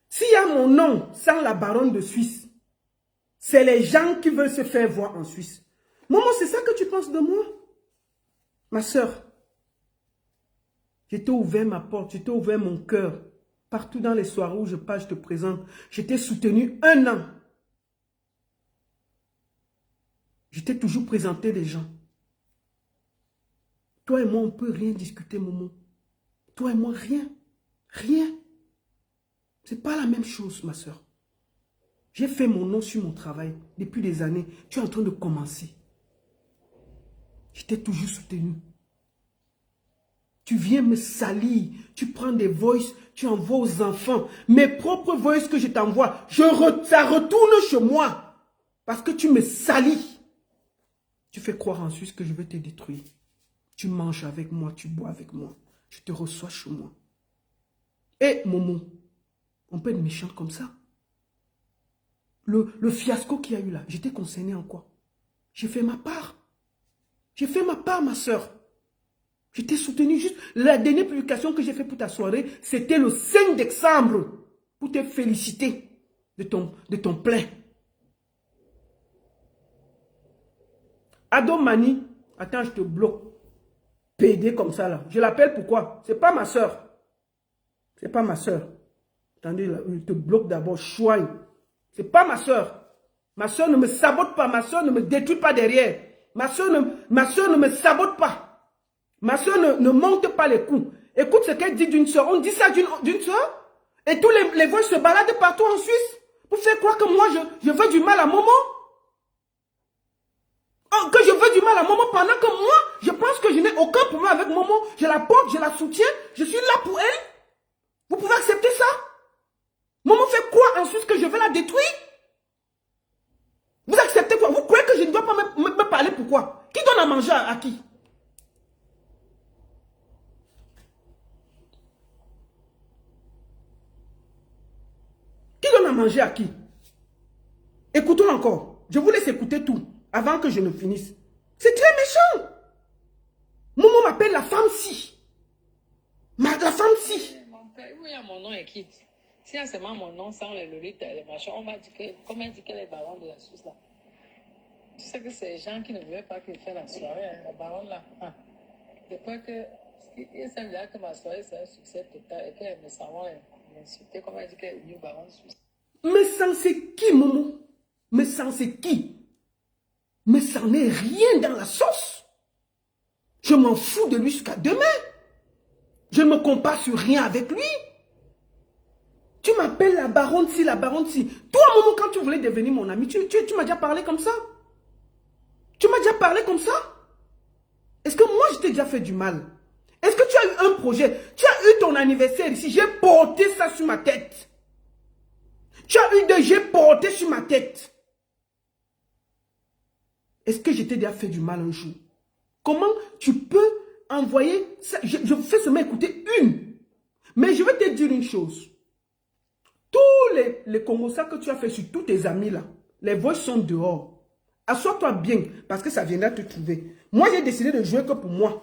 S'il y a mon nom sans la baronne de Suisse, c'est les gens qui veulent se faire voir en Suisse. Maman, c'est ça que tu penses de moi? Ma soeur, je t'ai ouvert ma porte, je t'ai ouvert mon cœur. Partout dans les soirées où je passe, je te présente. Je t'ai soutenu 1 an. Je t'ai toujours présenté des gens. Toi et moi, on ne peut rien discuter, Momo. Toi et moi, rien. Rien. Ce n'est pas la même chose, ma soeur. J'ai fait mon nom sur mon travail depuis des années. Tu es en train de commencer. Je t'ai toujours soutenu. Tu viens me salir. Tu prends des voices, tu envoies aux enfants. Mes propres voices que je t'envoie, ça retourne chez moi. Parce que tu me salis. Tu fais croire en Suisse que je vais te détruire. Tu manges avec moi, tu bois avec moi. Je te reçois chez moi. Et Momo, on peut être méchant comme ça. Le fiasco qu'il y a eu là, j'étais concerné en quoi? J'ai fait ma part. J'ai fait ma part, ma soeur. Je t'ai soutenu juste. La dernière publication que j'ai faite pour ta soirée, c'était le 5 décembre. Pour te féliciter de ton plein. Ado Mani, attends, je te bloque. PD comme ça là. Je l'appelle pourquoi? C'est pas ma soeur. C'est pas ma soeur. Attendez là, je te bloque d'abord. Chouaille. C'est pas ma soeur. Ma soeur ne me sabote pas. Ma soeur ne me détruit pas derrière. Ma soeur ne me sabote pas. Ma soeur ne monte pas les coups. Écoute ce qu'elle dit d'une soeur. On dit ça d'une soeur. Et tous les voix se baladent partout en Suisse. Pour faire croire que moi je veux du mal à Momo. Oh, que je veux du mal à Momo pendant que moi, je pense que je n'ai aucun problème avec Momo. Je la porte, je la soutiens. Je suis là pour elle. Vous pouvez accepter ça? Momo fait quoi en Suisse que je vais la détruire? Vous acceptez quoi? Vous croyez que je ne dois pas me parler pourquoi? Qui donne à manger à qui? Qui donne à manger à qui? Écoutons encore. Je vous laisse écouter tout avant que je ne finisse. C'est très méchant. Momo m'appelle la femme si. La femme si. Mon père, où il y a mon nom écrit? Si c'est seulement mon nom sans les lolites et les machins, on va dire que, comme elle dit qu'elle est baronne de la Suisse là. Tu sais que c'est les gens qui ne voulaient pas qu'il fasse la soirée, hein, la baronne là. Ah. Depuis que il semblait que ma soirée c'est un succès total et qu'elle me semblait m'insulter, comme elle dit qu'elle est une baronne suisse. Mais ça c'est qui, Momo? Mais ça c'est qui? Mais ça n'est rien dans la sauce. Je m'en fous de lui jusqu'à demain. Je ne me compare sur rien avec lui. Tu m'appelles la baronne ci, la baronne ci. Toi, Momo, quand tu voulais devenir mon ami, tu m'as déjà parlé comme ça? Tu m'as déjà parlé comme ça? Est-ce que moi, je t'ai déjà fait du mal? Est-ce que tu as eu un projet? Tu as eu ton anniversaire ici. J'ai porté ça sur ma tête. Tu as eu j'ai porté sur ma tête. Est-ce que je t'ai déjà fait du mal un jour? Comment tu peux envoyer ça? Je fais seulement écouter une. Mais je vais te dire une chose. Tous les Congosas que tu as fait sur tous tes amis là, les voix sont dehors. Assois-toi bien parce que ça viendra te trouver. Moi, j'ai décidé de jouer que pour moi.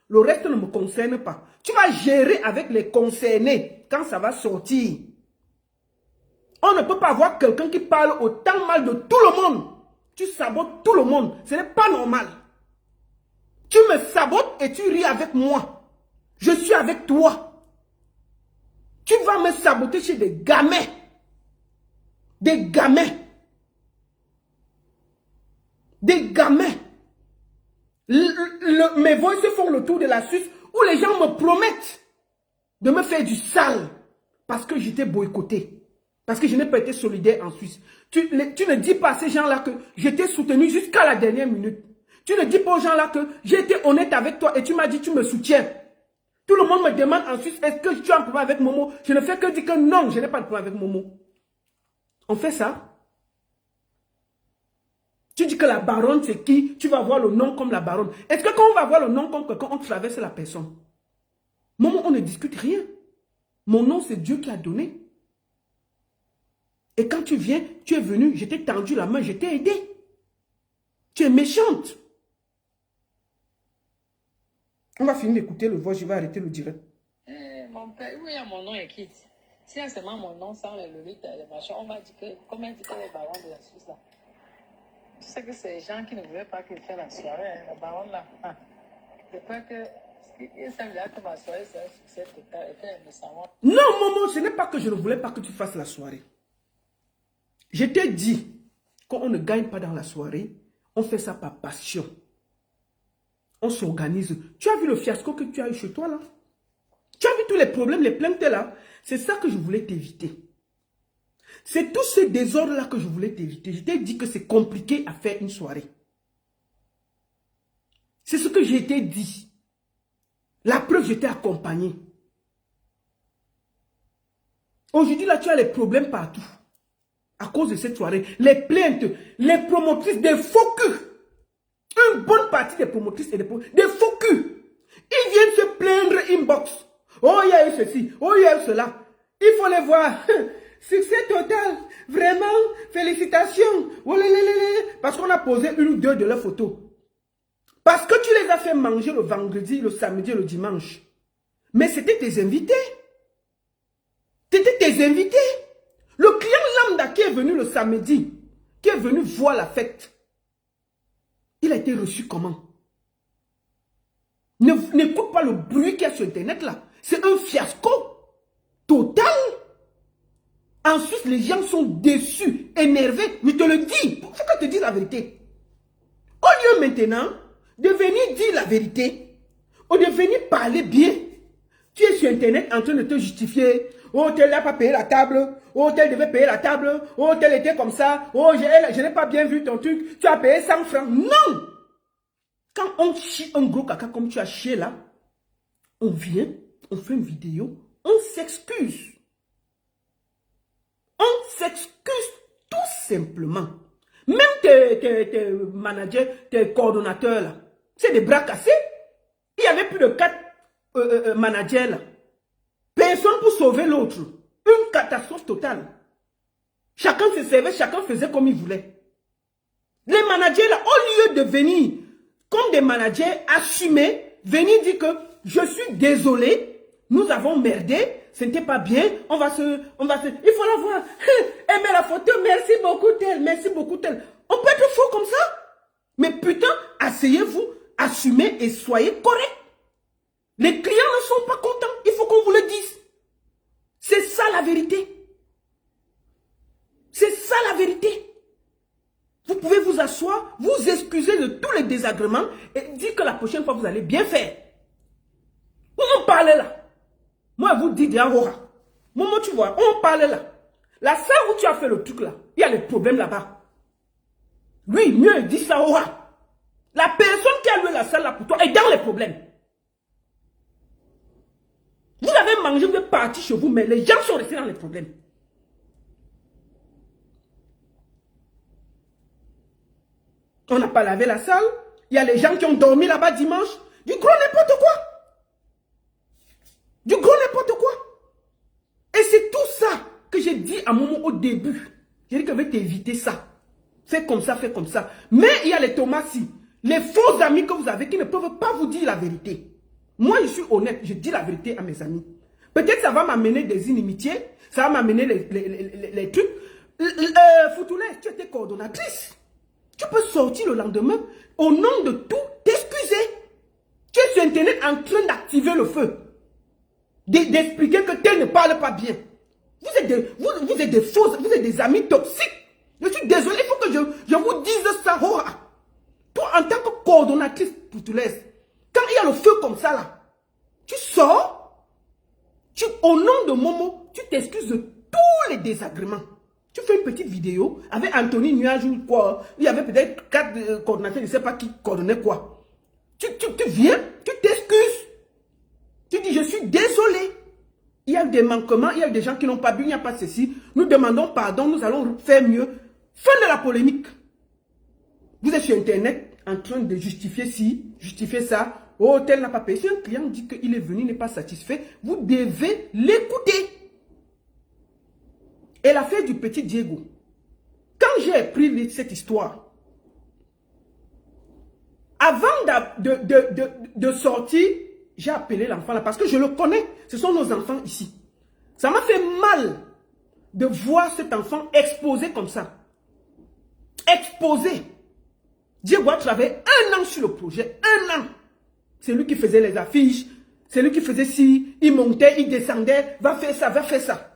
Le reste ne me concerne pas. Tu vas gérer avec les concernés quand ça va sortir. On ne peut pas avoir quelqu'un qui parle autant mal de tout le monde. Tu sabotes tout le monde. Ce n'est pas normal. Tu me sabotes et tu ris avec moi. Je suis avec toi. Tu vas me saboter chez des gamins. Des gamins. Des gamins. Mes voix se font le tour de la Suisse où les gens me promettent de me faire du sale parce que j'étais boycotté. Parce que je n'ai pas été solidaire en Suisse. Tu ne dis pas à ces gens-là que j'étais soutenu jusqu'à la dernière minute. Tu ne dis pas aux gens-là que j'ai été honnête avec toi et tu m'as dit tu me soutiens. Tout le monde me demande en Suisse, est-ce que tu as un problème avec Momo? Je ne fais que dire que non, je n'ai pas de problème avec Momo. On fait ça. Tu dis que la baronne, c'est qui? Tu vas voir le nom comme la baronne. Est-ce que quand on va voir le nom comme quelqu'un, on traverse la personne? Momo, on ne discute rien. Mon nom, c'est Dieu qui a donné. Et quand tu viens, tu es venu, je t'ai tendu la main, je t'ai aidé. Tu es méchante. On va finir d'écouter le voix, je vais arrêter le direct. Mon père, oui, il y a mon nom écrit. Si c'est seulement mon nom sans les lolites, les machins, on m'a dit que, comment dit que les barons de la Suisse là? Tu sais que c'est les gens qui ne voulaient pas qu'ils fassent la soirée, hein, les barons là. Hein. C'est pas que, ils savent déjà que ma soirée c'est un succès total et qu'elle me savoir. Non, maman, ce n'est pas que je ne voulais pas que tu fasses la soirée. Je t'ai dit, quand on ne gagne pas dans la soirée, on fait ça par passion. On s'organise. Tu as vu le fiasco que tu as eu chez toi là? Tu as vu tous les problèmes, les plaintes là? C'est ça que je voulais t'éviter. C'est tous ces désordres là que je voulais t'éviter. Je t'ai dit que c'est compliqué à faire une soirée. C'est ce que j'ai été dit. La preuve, je t'ai accompagné. Aujourd'hui là, tu as les problèmes partout. À cause de cette soirée. Les plaintes, les promotrices, des faux culs. Une bonne partie des promotrices et des faux culs. Ils viennent se plaindre inbox. Oh, il y a eu ceci. Oh, il y a eu cela. Il faut les voir. Succès total. Vraiment, félicitations. Oh, parce qu'on a posé une ou deux de leurs photos. Parce que tu les as fait manger le vendredi, le samedi et le dimanche. Mais c'était tes invités. C'était tes invités. Le client lambda qui est venu le samedi, qui est venu voir la fête, il a été reçu comment? N'écoute pas le bruit qu'il y a sur Internet là. C'est un fiasco total. En Suisse, les gens sont déçus, énervés. Je te le dis. Il faut que je te dise la vérité. Au lieu maintenant de venir dire la vérité, ou de venir parler bien, tu es sur Internet en train de te justifier. Oh, tel n'a pas payé la table. Oh, tel devait payer la table. Oh, tel était comme ça. Oh, je n'ai pas bien vu ton truc. Tu as payé 100 francs. Non! Quand on chie un gros caca comme tu as chié là, on vient, on fait une vidéo, on s'excuse. On s'excuse tout simplement. Même tes managers, tes coordonnateurs là, c'est des bras cassés. Il y avait plus de 4 managers là. Personne pour sauver l'autre. Une catastrophe totale. Chacun se servait, chacun faisait comme il voulait. Les managers là, au lieu de venir comme des managers assumés, venir dire que je suis désolé, nous avons merdé, ce n'était pas bien, il faut la voir. Aimez la photo, merci beaucoup tel, merci beaucoup tel. On peut être faux comme ça. Mais putain, asseyez-vous, assumez et soyez corrects. Les clients ne sont pas contents, il faut qu'on vous le dise. C'est ça la vérité. C'est ça la vérité. Vous pouvez vous asseoir, vous excuser de tous les désagréments et dire que la prochaine fois vous allez bien faire. Vous me parlez là. Moi, vous dites Yahora. Moi, tu vois, on parle là. La salle où tu as fait le truc là, il y a des problèmes là-bas. Lui, mieux, dit ça aura. La personne qui a loué la salle là pour toi est dans les problèmes. Vous avez mangé, vous êtes parti chez vous, mais les gens sont restés dans les problèmes. On n'a pas lavé la salle. Il y a les gens qui ont dormi là-bas dimanche. Du gros n'importe quoi. Du gros n'importe quoi. Et c'est tout ça que j'ai dit à Momo au début. J'ai dit que je vais t'éviter ça. Fais comme ça, fais comme ça. Mais il y a les Thomasis, les faux amis que vous avez qui ne peuvent pas vous dire la vérité. Moi, je suis honnête. Je dis la vérité à mes amis. Peut-être ça va m'amener des inimitiés. Ça va m'amener les trucs. Foutoulès, tu étais coordonnatrice. Tu peux sortir le lendemain, au nom de tout, t'excuser. Tu es sur Internet en train d'activer le feu. D'expliquer que tel ne parle pas bien. Vous êtes des fausses, vous êtes des amis toxiques. Je suis désolé, il faut que je vous dise ça. Toi, en tant que coordonnatrice portugaise, quand il y a le feu comme ça là, tu sors, au nom de Momo, tu t'excuses de tous les désagréments. Tu fais une petite vidéo avec Anthony Nuage ou quoi. Il y avait peut-être 4 coordonnateurs, je ne sais pas qui coordonnait quoi. Tu viens, tu t'excuses. Tu dis, je suis désolé. Il y a des manquements, il y a des gens qui n'ont pas bu, il n'y a pas ceci. Nous demandons pardon, nous allons faire mieux. Fin de la polémique. Vous êtes sur Internet en train de justifier ci, justifier ça. Oh, tel n'a pas payé. Si un client dit qu'il est venu, n'est pas satisfait, vous devez l'écouter. Et l'affaire du petit Diego. Quand j'ai appris cette histoire, avant de sortir, j'ai appelé l'enfant là parce que je le connais. Ce sont nos enfants ici. Ça m'a fait mal de voir cet enfant exposé comme ça. Exposé. Diego a travaillé 1 an sur le projet. 1 an. C'est lui qui faisait les affiches. C'est lui qui faisait ci. Il montait, il descendait. Va faire ça, va faire ça.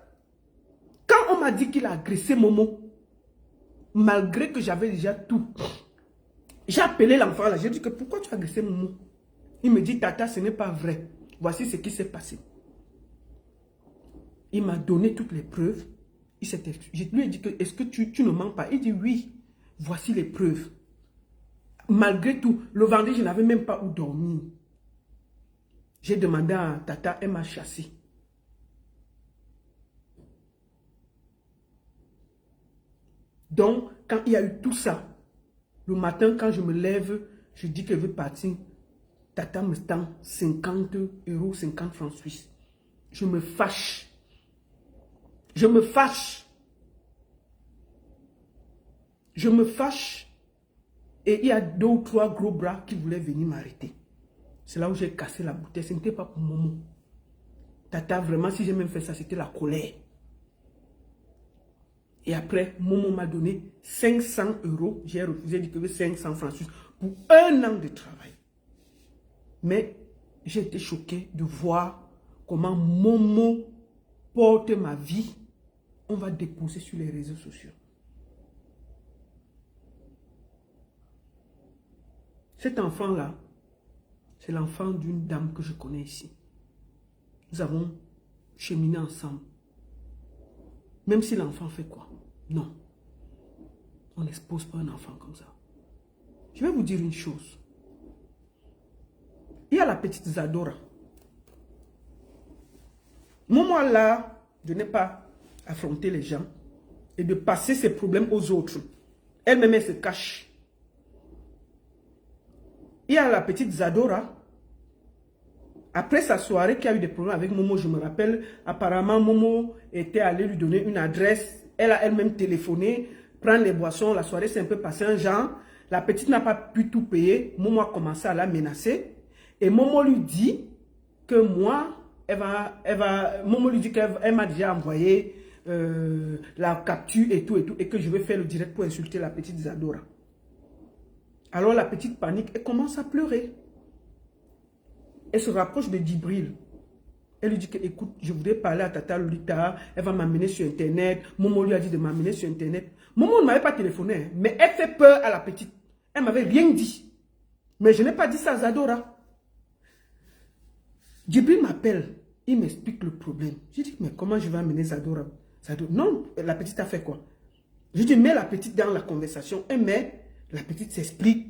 Quand on m'a dit qu'il a agressé Momo, malgré que j'avais déjà tout, j'ai appelé l'enfant là. J'ai dit que pourquoi tu as agressé Momo? Il me dit, Tata, ce n'est pas vrai. Voici ce qui s'est passé. Il m'a donné toutes les preuves. Je lui ai dit que, est-ce que tu ne mens pas? Il dit, oui, voici les preuves. Malgré tout, le vendredi, je n'avais même pas où dormir. J'ai demandé à Tata, elle m'a chassé. Donc, quand il y a eu tout ça, le matin, quand je me lève, je dis que je veux partir. Tata me tend 50 €, 50 francs suisses. Je me fâche. Je me fâche. Je me fâche. Et il y a 2 ou 3 gros bras qui voulaient venir m'arrêter. C'est là où j'ai cassé la bouteille. Ce n'était pas pour Momo. Tata, vraiment, si j'ai même fait ça, c'était la colère. Et après, Momo m'a donné 500 €. J'ai refusé de payer 500 francs suisses pour 1 an de travail. Mais j'ai été choqué de voir comment Momo porte ma vie. On va déposer sur les réseaux sociaux. Cet enfant-là, c'est l'enfant d'une dame que je connais ici. Nous avons cheminé ensemble. Même si l'enfant fait quoi? Non. On n'expose pas un enfant comme ça. Je vais vous dire une chose. Il y a la petite Zadora. Momo là, de ne pas affronter les gens et de passer ses problèmes aux autres. Elle-même, elle se cache. Il y a la petite Zadora. Après sa soirée qui a eu des problèmes avec Momo, je me rappelle, apparemment Momo était allé lui donner une adresse. Elle a elle-même téléphoné, prendre les boissons. La soirée s'est un peu passée un genre. La petite n'a pas pu tout payer. Momo a commencé à la menacer. Et Momo lui dit que moi, Momo lui dit qu'elle m'a déjà envoyé la capture et tout, et que je vais faire le direct pour insulter la petite Zadora. Alors la petite panique, elle commence à pleurer. Elle se rapproche de Djibril. Elle lui dit que, écoute, je voudrais parler à Tata Lolita, elle va m'amener sur Internet. Momo lui a dit de m'amener sur Internet. Momo ne m'avait pas téléphoné, hein, mais elle fait peur à la petite. Elle ne m'avait rien dit. Mais je n'ai pas dit ça à Zadora. Djibril m'appelle, il m'explique le problème. Je dis, mais comment je vais amener Zadora? Non, la petite a fait quoi? Je dis, mets la petite dans la conversation. Elle met, la petite s'explique.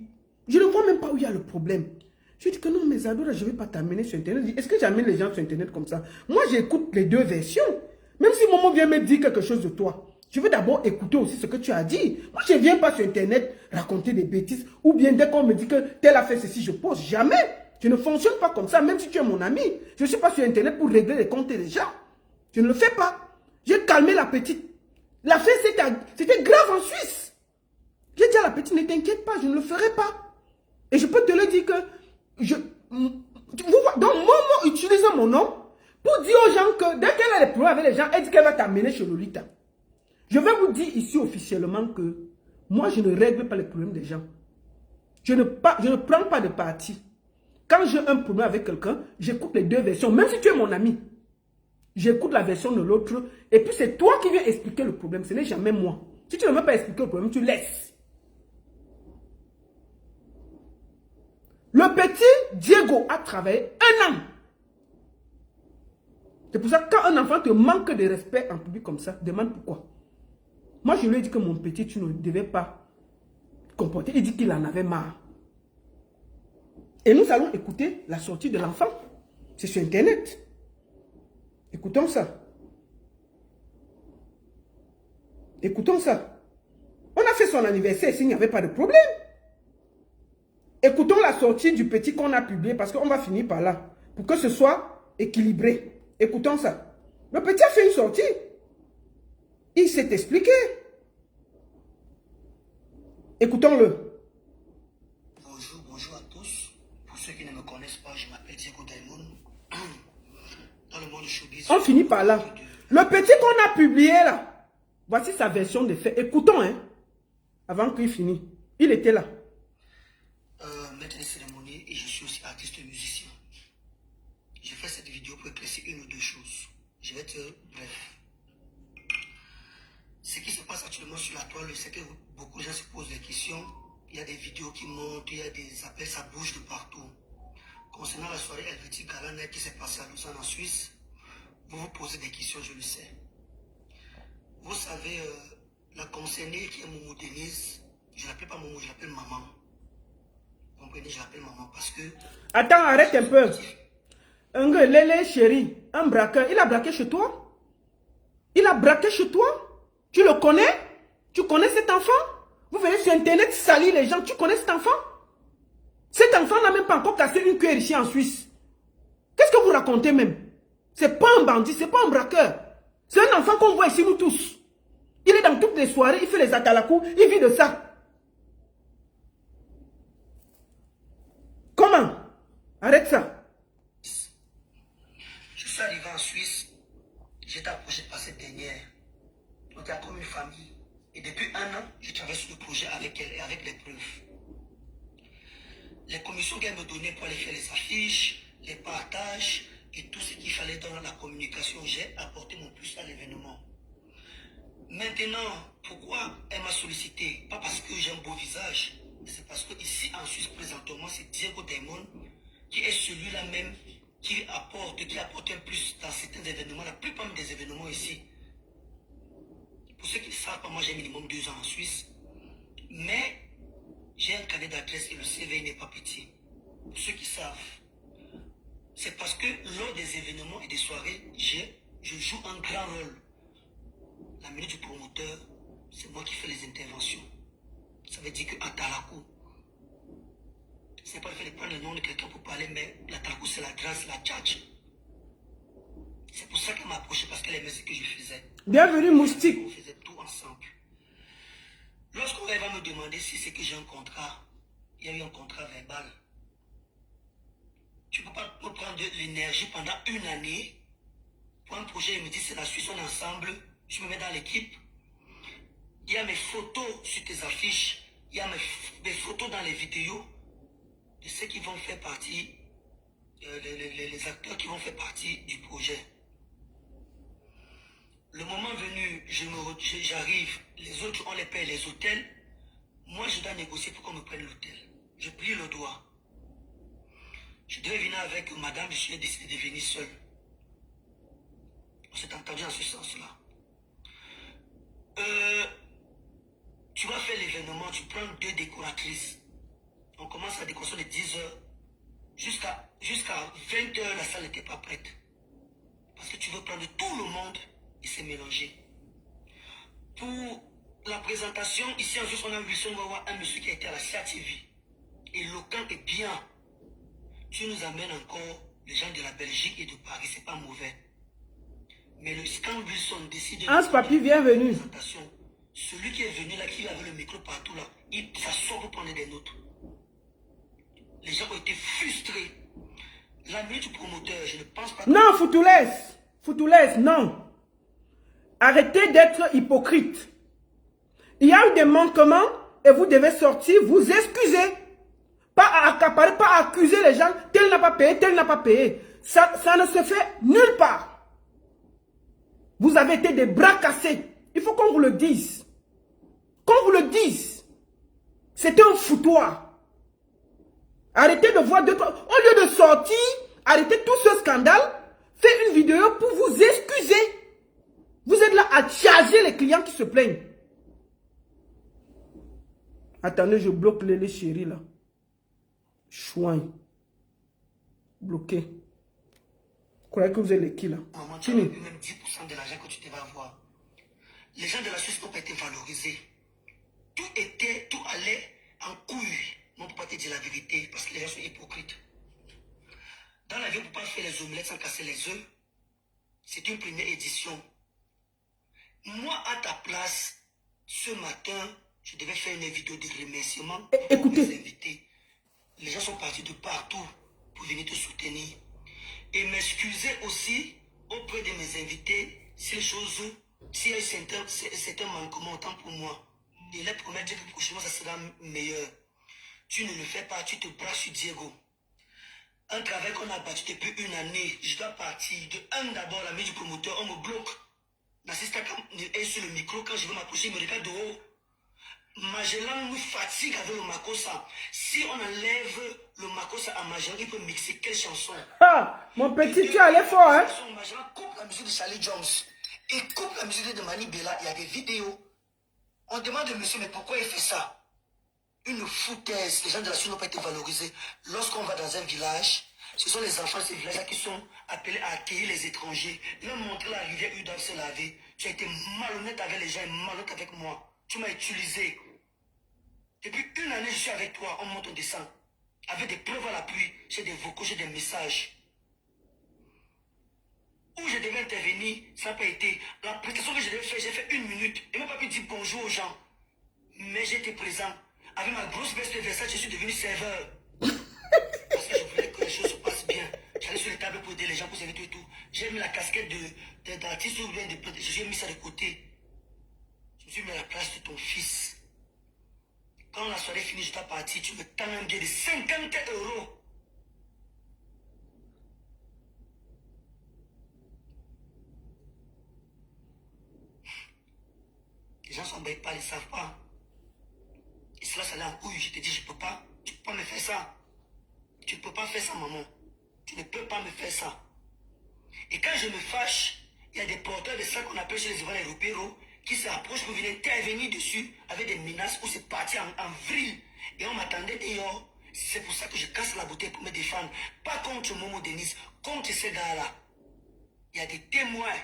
Je ne vois même pas où il y a le problème. Je dis que non, mais Zadora, je ne vais pas t'amener sur Internet. Est-ce que j'amène les gens sur Internet comme ça? Moi, j'écoute les 2 versions. Même si Momo vient me dire quelque chose de toi, je veux d'abord écouter aussi ce que tu as dit. Moi, je ne viens pas sur Internet raconter des bêtises. Ou bien dès qu'on me dit que tel a fait ceci, je pose. Jamais. Je ne fonctionne pas comme ça, même si tu es mon ami. Je ne suis pas sur Internet pour régler les comptes des gens. Je ne le fais pas. J'ai calmé la petite. L'affaire, c'était grave en Suisse. J'ai dit à la petite, ne t'inquiète pas, je ne le ferai pas. Et je peux te le dire que donc Momo utilise mon nom pour dire aux gens que dès qu'elle a des problèmes avec les gens, elle dit qu'elle va t'amener chez Lolita. Je vais vous dire ici officiellement que moi, je ne règle pas les problèmes des gens. Je ne prends pas de parti. Quand j'ai un problème avec quelqu'un, j'écoute les deux versions. Même si tu es mon ami, j'écoute la version de l'autre. Et puis c'est toi qui viens expliquer le problème. Ce n'est jamais moi. Si tu ne veux pas expliquer le problème, tu laisses. Le petit Diego a travaillé 1 an. C'est pour ça que quand un enfant te manque de respect en public comme ça, demande pourquoi. Moi, je lui ai dit que mon petit, tu ne devais pas comporter. Il dit qu'il en avait marre. Et nous allons écouter la sortie de l'enfant. C'est sur Internet. Écoutons ça. Écoutons ça. On a fait son anniversaire s'il n'y avait pas de problème. Écoutons la sortie du petit qu'on a publié parce qu'on va finir par là. Pour que ce soit équilibré. Écoutons ça. Le petit a fait une sortie. Il s'est expliqué. Écoutons-le. Bonjour à tous. Pour ceux qui ne me connaissent pas, je m'appelle Diego Daimon. Dans le monde du showbiz. On finit par là. Le petit qu'on a publié là. Voici sa version des faits. Écoutons, hein. Avant qu'il finisse. Il était là. Maître de cérémonie et je suis aussi artiste et musicien. Je fais cette vidéo pour éclaircir une ou deux choses. Je vais être bref. Ce qui se passe actuellement sur la toile, c'est que beaucoup de gens se posent des questions. Il y a des vidéos qui montent, il y a des appels, ça bouge de partout. Concernant la soirée Helvétique Galana qui s'est passée à Lausanne en Suisse, vous vous posez des questions, je le sais. Vous savez, la concernée qui est Momo Denise, je ne l'appelle pas Momo, je l'appelle maman. Vous comprenez, je l'appelle maman parce que... Attends, arrête un peu. Un gars, Lélé, chéri, un braqueur, il a braqué chez toi? Il a braqué chez toi? Tu le connais? Tu connais cet enfant? Vous venez sur Internet salir les gens, tu connais cet enfant? Cet enfant n'a même pas encore cassé une cuillère ici en Suisse. Qu'est-ce que vous racontez même? C'est pas un bandit, c'est pas un braqueur. C'est un enfant qu'on voit ici nous tous. Il est dans toutes les soirées, il fait les atalakou, il vit de ça. Comment? Arrête ça. Je suis arrivé en Suisse, j'étais approché par cette dernière. On était comme une famille. Et depuis 1 an, je travaille sur le projet avec elle et avec les preuves. Les commissions qu'elle me donnait pour aller faire les affiches, les partages et tout ce qu'il fallait dans la communication, j'ai apporté mon plus à l'événement. Maintenant, pourquoi elle m'a sollicité? Pas parce que j'ai un beau visage, c'est parce que ici en Suisse présentement, c'est Diego Daimon qui est celui-là même qui apporte un plus dans certains événements, la plupart des événements ici. Pour ceux qui ne savent pas, moi j'ai minimum 2 ans en Suisse, mais j'ai un carnet d'adresse et le CV n'est pas petit. Pour ceux qui savent, c'est parce que lors des événements et des soirées, je joue un grand rôle. La minute du promoteur, c'est moi qui fais les interventions. Ça veut dire qu'à Talakou, c'est pas le fait de prendre le nom de quelqu'un pour parler, mais la Talakou c'est la grâce, la tchatch. C'est pour ça qu'elle m'a approché, parce qu'elle aimait ce que je faisais. Bienvenue Moustique. On faisait tout ensemble. Lorsqu'on va me demander si c'est que j'ai un contrat, il y a eu un contrat verbal. Tu ne peux pas me prendre de l'énergie pendant 1 année pour un projet et me dire c'est la Suisse, on est ensemble, je me mets dans l'équipe. Il y a mes photos sur tes affiches, il y a mes photos dans les vidéos de ceux qui vont faire partie, les acteurs qui vont faire partie du projet. Le moment venu, j'arrive, les autres, on les paye les hôtels. Moi, je dois négocier pour qu'on me prenne l'hôtel. Je plie le doigt. Je devais venir avec madame, je suis décidé de venir seul. On s'est entendu en ce sens-là. Tu vas faire l'événement, tu prends 2 décoratrices. On commence la décoration de 10 h. Jusqu'à 20 h, la salle n'était pas prête. Parce que tu veux prendre tout le monde et se mélanger. Pour la présentation, ici en Suisse, on a on va voir un monsieur qui a été à la CATV. Éloquent et bien. Tu nous amènes encore les gens de la Belgique et de Paris, c'est pas mauvais. Mais le Stan Wilson décide de... Hans Papi, bienvenue. Celui qui est venu là, qui avait le micro partout là, il s'assoit pour prendre des notes. Les gens ont été frustrés. La minute du promoteur, je ne pense pas... Non, Foutoulès, non. Arrêtez d'être hypocrite. Il y a eu des manquements et vous devez sortir, vous excuser. Pas à accaparer, pas à accuser les gens. Tel tel n'a pas payé, tel n'a pas payé. Ça ne se fait nulle part. Vous avez été des bras cassés. Il faut qu'on vous le dise. Qu'on vous le dise. C'était un foutoir. Arrêtez de voir deux... Au lieu de sortir, arrêtez tout ce scandale. Faites une vidéo pour vous excuser. Vous êtes là à charger les clients qui se plaignent. Attendez, je bloque les chéris là. Chouin. Bloqué. Vous croyez que vous êtes les qui là? Maman, tu as même 10% de l'argent que tu devais avoir. Les gens de la Suisse n'ont pas été valorisés. Tout allait en couille. On ne peut pas te dire la vérité parce que les gens sont hypocrites. Dans la vie, on ne peut pas faire les omelettes sans casser les œufs. C'est une première édition. Moi, à ta place, ce matin, je devais faire une vidéo de remerciement pour mes invités. Les gens sont partis de partout pour venir te soutenir. Et m'excuser aussi auprès de mes invités si les choses, s'il y a certains manquements, autant pour moi. Et les promettre que prochainement, ça sera meilleur. Tu ne le fais pas, tu te braques sur Diego. Un travail qu'on a battu depuis une année, je dois partir. De un d'abord, la main du promoteur, on me bloque. L'assistant est sur le micro, quand je veux m'approcher, il me regarde de haut. Magellan nous fatigue avec le Makossa. Si on enlève le Makossa à Magellan, il peut mixer quelle chanson? Ah, mon petit, tu allais fort, hein? Magellan coupe la musique de Charlie Jones. Et coupe la musique de Mani Bella. Il y a des vidéos. On demande de monsieur, mais pourquoi il fait ça? Une foutaise. Les gens de la Suisse n'ont pas été valorisés. Lorsqu'on va dans un village, ce sont les enfants de ces villages qui sont appelés à accueillir les étrangers. Ils ont montré la rivière où ils doivent se laver. Tu as été malhonnête avec les gens et malhonnête avec moi. Tu m'as utilisé. Depuis une année, je suis avec toi. On monte, on descend. Avec des preuves à l'appui. J'ai des vocaux, j'ai des messages. Où je devais intervenir, ça n'a pas été. La prestation que je devais faire, j'ai fait 1 minute. Et même pas pu dire bonjour aux gens. Mais j'étais présent. Avec ma grosse veste de Versace, je suis devenu serveur. Parce que je voulais que les choses se passent bien. J'allais sur les tables pour aider les gens, pour servir tout et tout. J'ai mis la casquette d'artiste ou bien de... J'ai mis ça de côté. Je me suis mis à la place de ton fils. Quand la soirée finit, je dois partir. Tu me tends un billet de 50 €. Les gens ne s'embêtent pas, ils ne savent pas. Et cela, ça allait en couille. Je te dis, je ne peux pas. Tu ne peux pas me faire ça. Tu ne peux pas faire ça, maman. Tu ne peux pas me faire ça. Et quand je me fâche, il y a des porteurs de ça qu'on appelle chez les Ivoiriens les repéros qui s'approchent pour venir intervenir dessus avec des menaces où c'est parti en vrille. Et on m'attendait dehors. C'est pour ça que je casse la bouteille pour me défendre. Pas contre Momo Denise, contre ces gars-là. Il y a des témoins.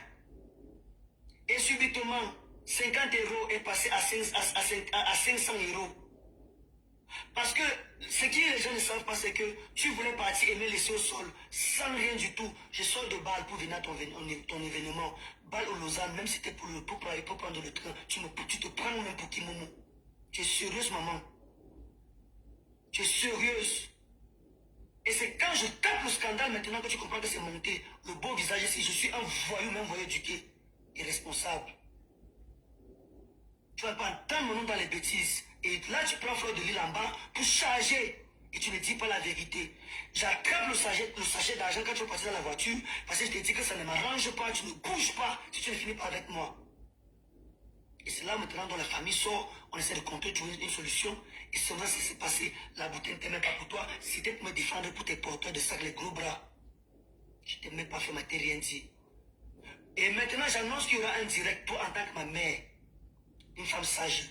Et subitement, 50 € est passé à 500 €. Parce que ce que les gens ne savent pas, c'est que tu voulais partir et me laisser au sol, sans rien du tout. Je sors de Bâle pour venir à ton événement. Bâle au Lausanne, même si c'était pour prendre le train, tu te prends même pour qui, Momo? Tu es sérieuse, maman? Tu es sérieuse? Et c'est quand je tape le scandale maintenant que tu comprends que c'est monté. Le beau visage ici, je suis un voyou, même voyou éduqué, irresponsable. Tu vas pas entendre mon nom dans les bêtises. Et là, tu prends Fleur de Lille en bas pour charger. Et tu ne dis pas la vérité. J'attrape le sachet d'argent quand tu vas passer dans la voiture. Parce que je te dis que ça ne m'arrange pas. Tu ne bouges pas si tu ne finis pas avec moi. Et c'est là maintenant dont la famille sort. On essaie de compter, trouver une solution. Et c'est vrai ce qui s'est passé. La bouteille n'était même pas pour toi. C'était pour me défendre pour tes porteurs de sac, les gros bras. Je t'ai même pas fait, ma rien dit. Et maintenant, j'annonce qu'il y aura un direct. Toi, en tant que ma mère, une femme sage,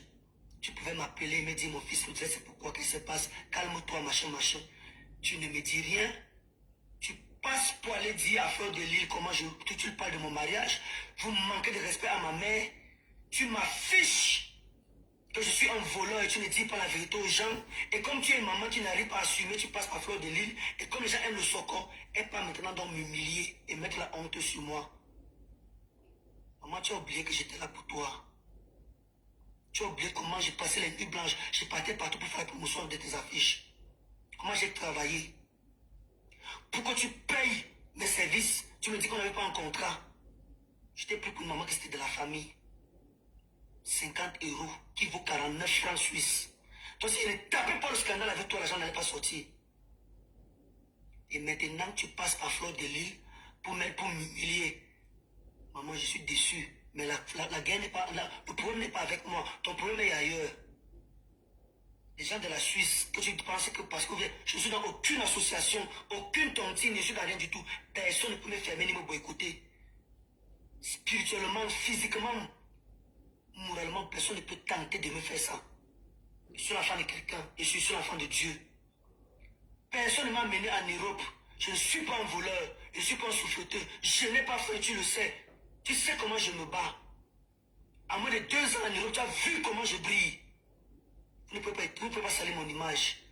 tu pouvais m'appeler et me dire, mon fils, c'est pourquoi qu'est-ce qui se passe. Calme-toi, machin. Tu ne me dis rien. Tu passes pour aller dire à Fleur de Lille comment tu parles de mon mariage. Vous manquez de respect à ma mère. Tu m'affiches que je suis un voleur et tu ne dis pas la vérité aux gens. Et comme tu es une maman qui n'arrive pas à assumer, tu passes par Fleur de Lille. Et comme les gens aiment le socor, elle part maintenant donc m'humilier et mettre la honte sur moi. Maman, tu as oublié que j'étais là pour toi. Tu as oublié comment j'ai passé les nuits blanches. Je partais partout pour faire la promotion de tes affiches. Comment j'ai travaillé. Pourquoi tu payes mes services? Tu me dis qu'on n'avait pas un contrat. Je t'ai pris pour une maman qui était de la famille. 50 € qui vaut 49 francs suisses. Toi, si je ne tapais pas le scandale avec toi, l'argent n'allait pas sortir. Et maintenant, tu passes par Fleur de Lille pour m'humilier. Maman, je suis déçu. Mais la guerre n'est pas là. Le problème n'est pas avec moi. Ton problème est ailleurs. Les gens de la Suisse, que tu penses que parce que je suis dans aucune association, aucune tontine, je suis dans rien du tout. Personne ne peut me fermer ni me boycotter. Spirituellement, physiquement, moralement, personne ne peut tenter de me faire ça. Je suis l'enfant de quelqu'un. Je suis l'enfant de Dieu. Personne ne m'a mené en Europe. Je ne suis pas un voleur. Je ne suis pas un souffleteur. Je n'ai pas fait, tu le sais. Tu sais comment je me bats. À moins de 2 ans en Europe, tu as vu comment je brille. Vous ne pouvez pas salir mon image.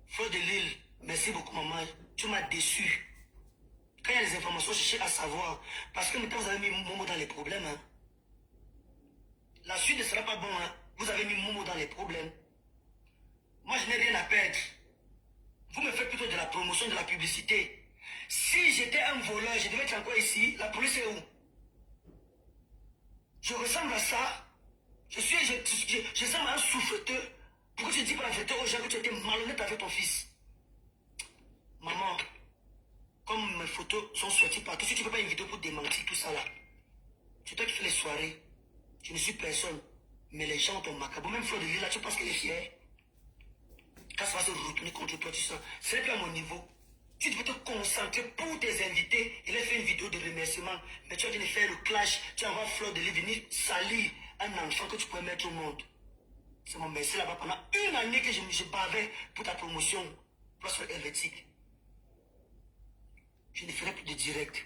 Fleur de Lille, merci beaucoup maman. Tu m'as déçu. Quand il y a des informations, je cherche à savoir. Parce que maintenant vous avez mis Momo dans les problèmes. Hein. La suite ne sera pas bon. Hein. Vous avez mis Momo dans les problèmes. Moi, je n'ai rien à perdre. Vous me faites plutôt de la promotion, de la publicité. Si j'étais un voleur, je devais être encore ici. La police est où? Je ressemble à ça. Je ressemble à un souffleteur. Pourquoi tu dis pas la vérité aux gens que tu étais malhonnête avec ton fils? Maman, comme mes photos sont sorties partout, si tu ne fais pas une vidéo pour démentir tout ça là, c'est toi qui fais les soirées. Je ne suis personne. Mais les gens ont macabre. Même Fleur de Lille là, tu penses qu'elle est fière? Quand ça va se retourner contre toi, tu sens. C'est plus à mon niveau. Tu devais te concentrer pour tes invités. Il a fait une vidéo de remerciement. Mais tu as dû faire le clash. Tu envoies Fleur de Lille venir salir un enfant que tu pourrais mettre au monde. C'est mon merci là-bas pendant 1 année que je bavais pour ta promotion. Pour la helvétique. Je ne ferai plus de direct.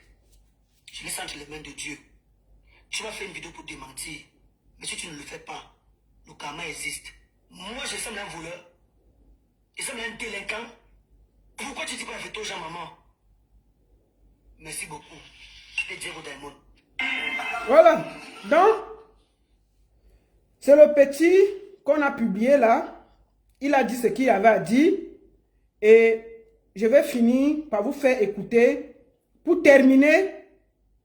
Je laisse entre les mains de Dieu. Tu vas faire une vidéo pour démentir. Mais si tu ne le fais pas, le karma existe. Moi, je semble un voleur. Je semble un délinquant. Pourquoi tu dis pas la vérité aux gens, maman? Merci beaucoup. Je vais dire au Diamond. Voilà. Donc, c'est le petit qu'on a publié là. Il a dit ce qu'il avait à dire. Et je vais finir par vous faire écouter, pour terminer,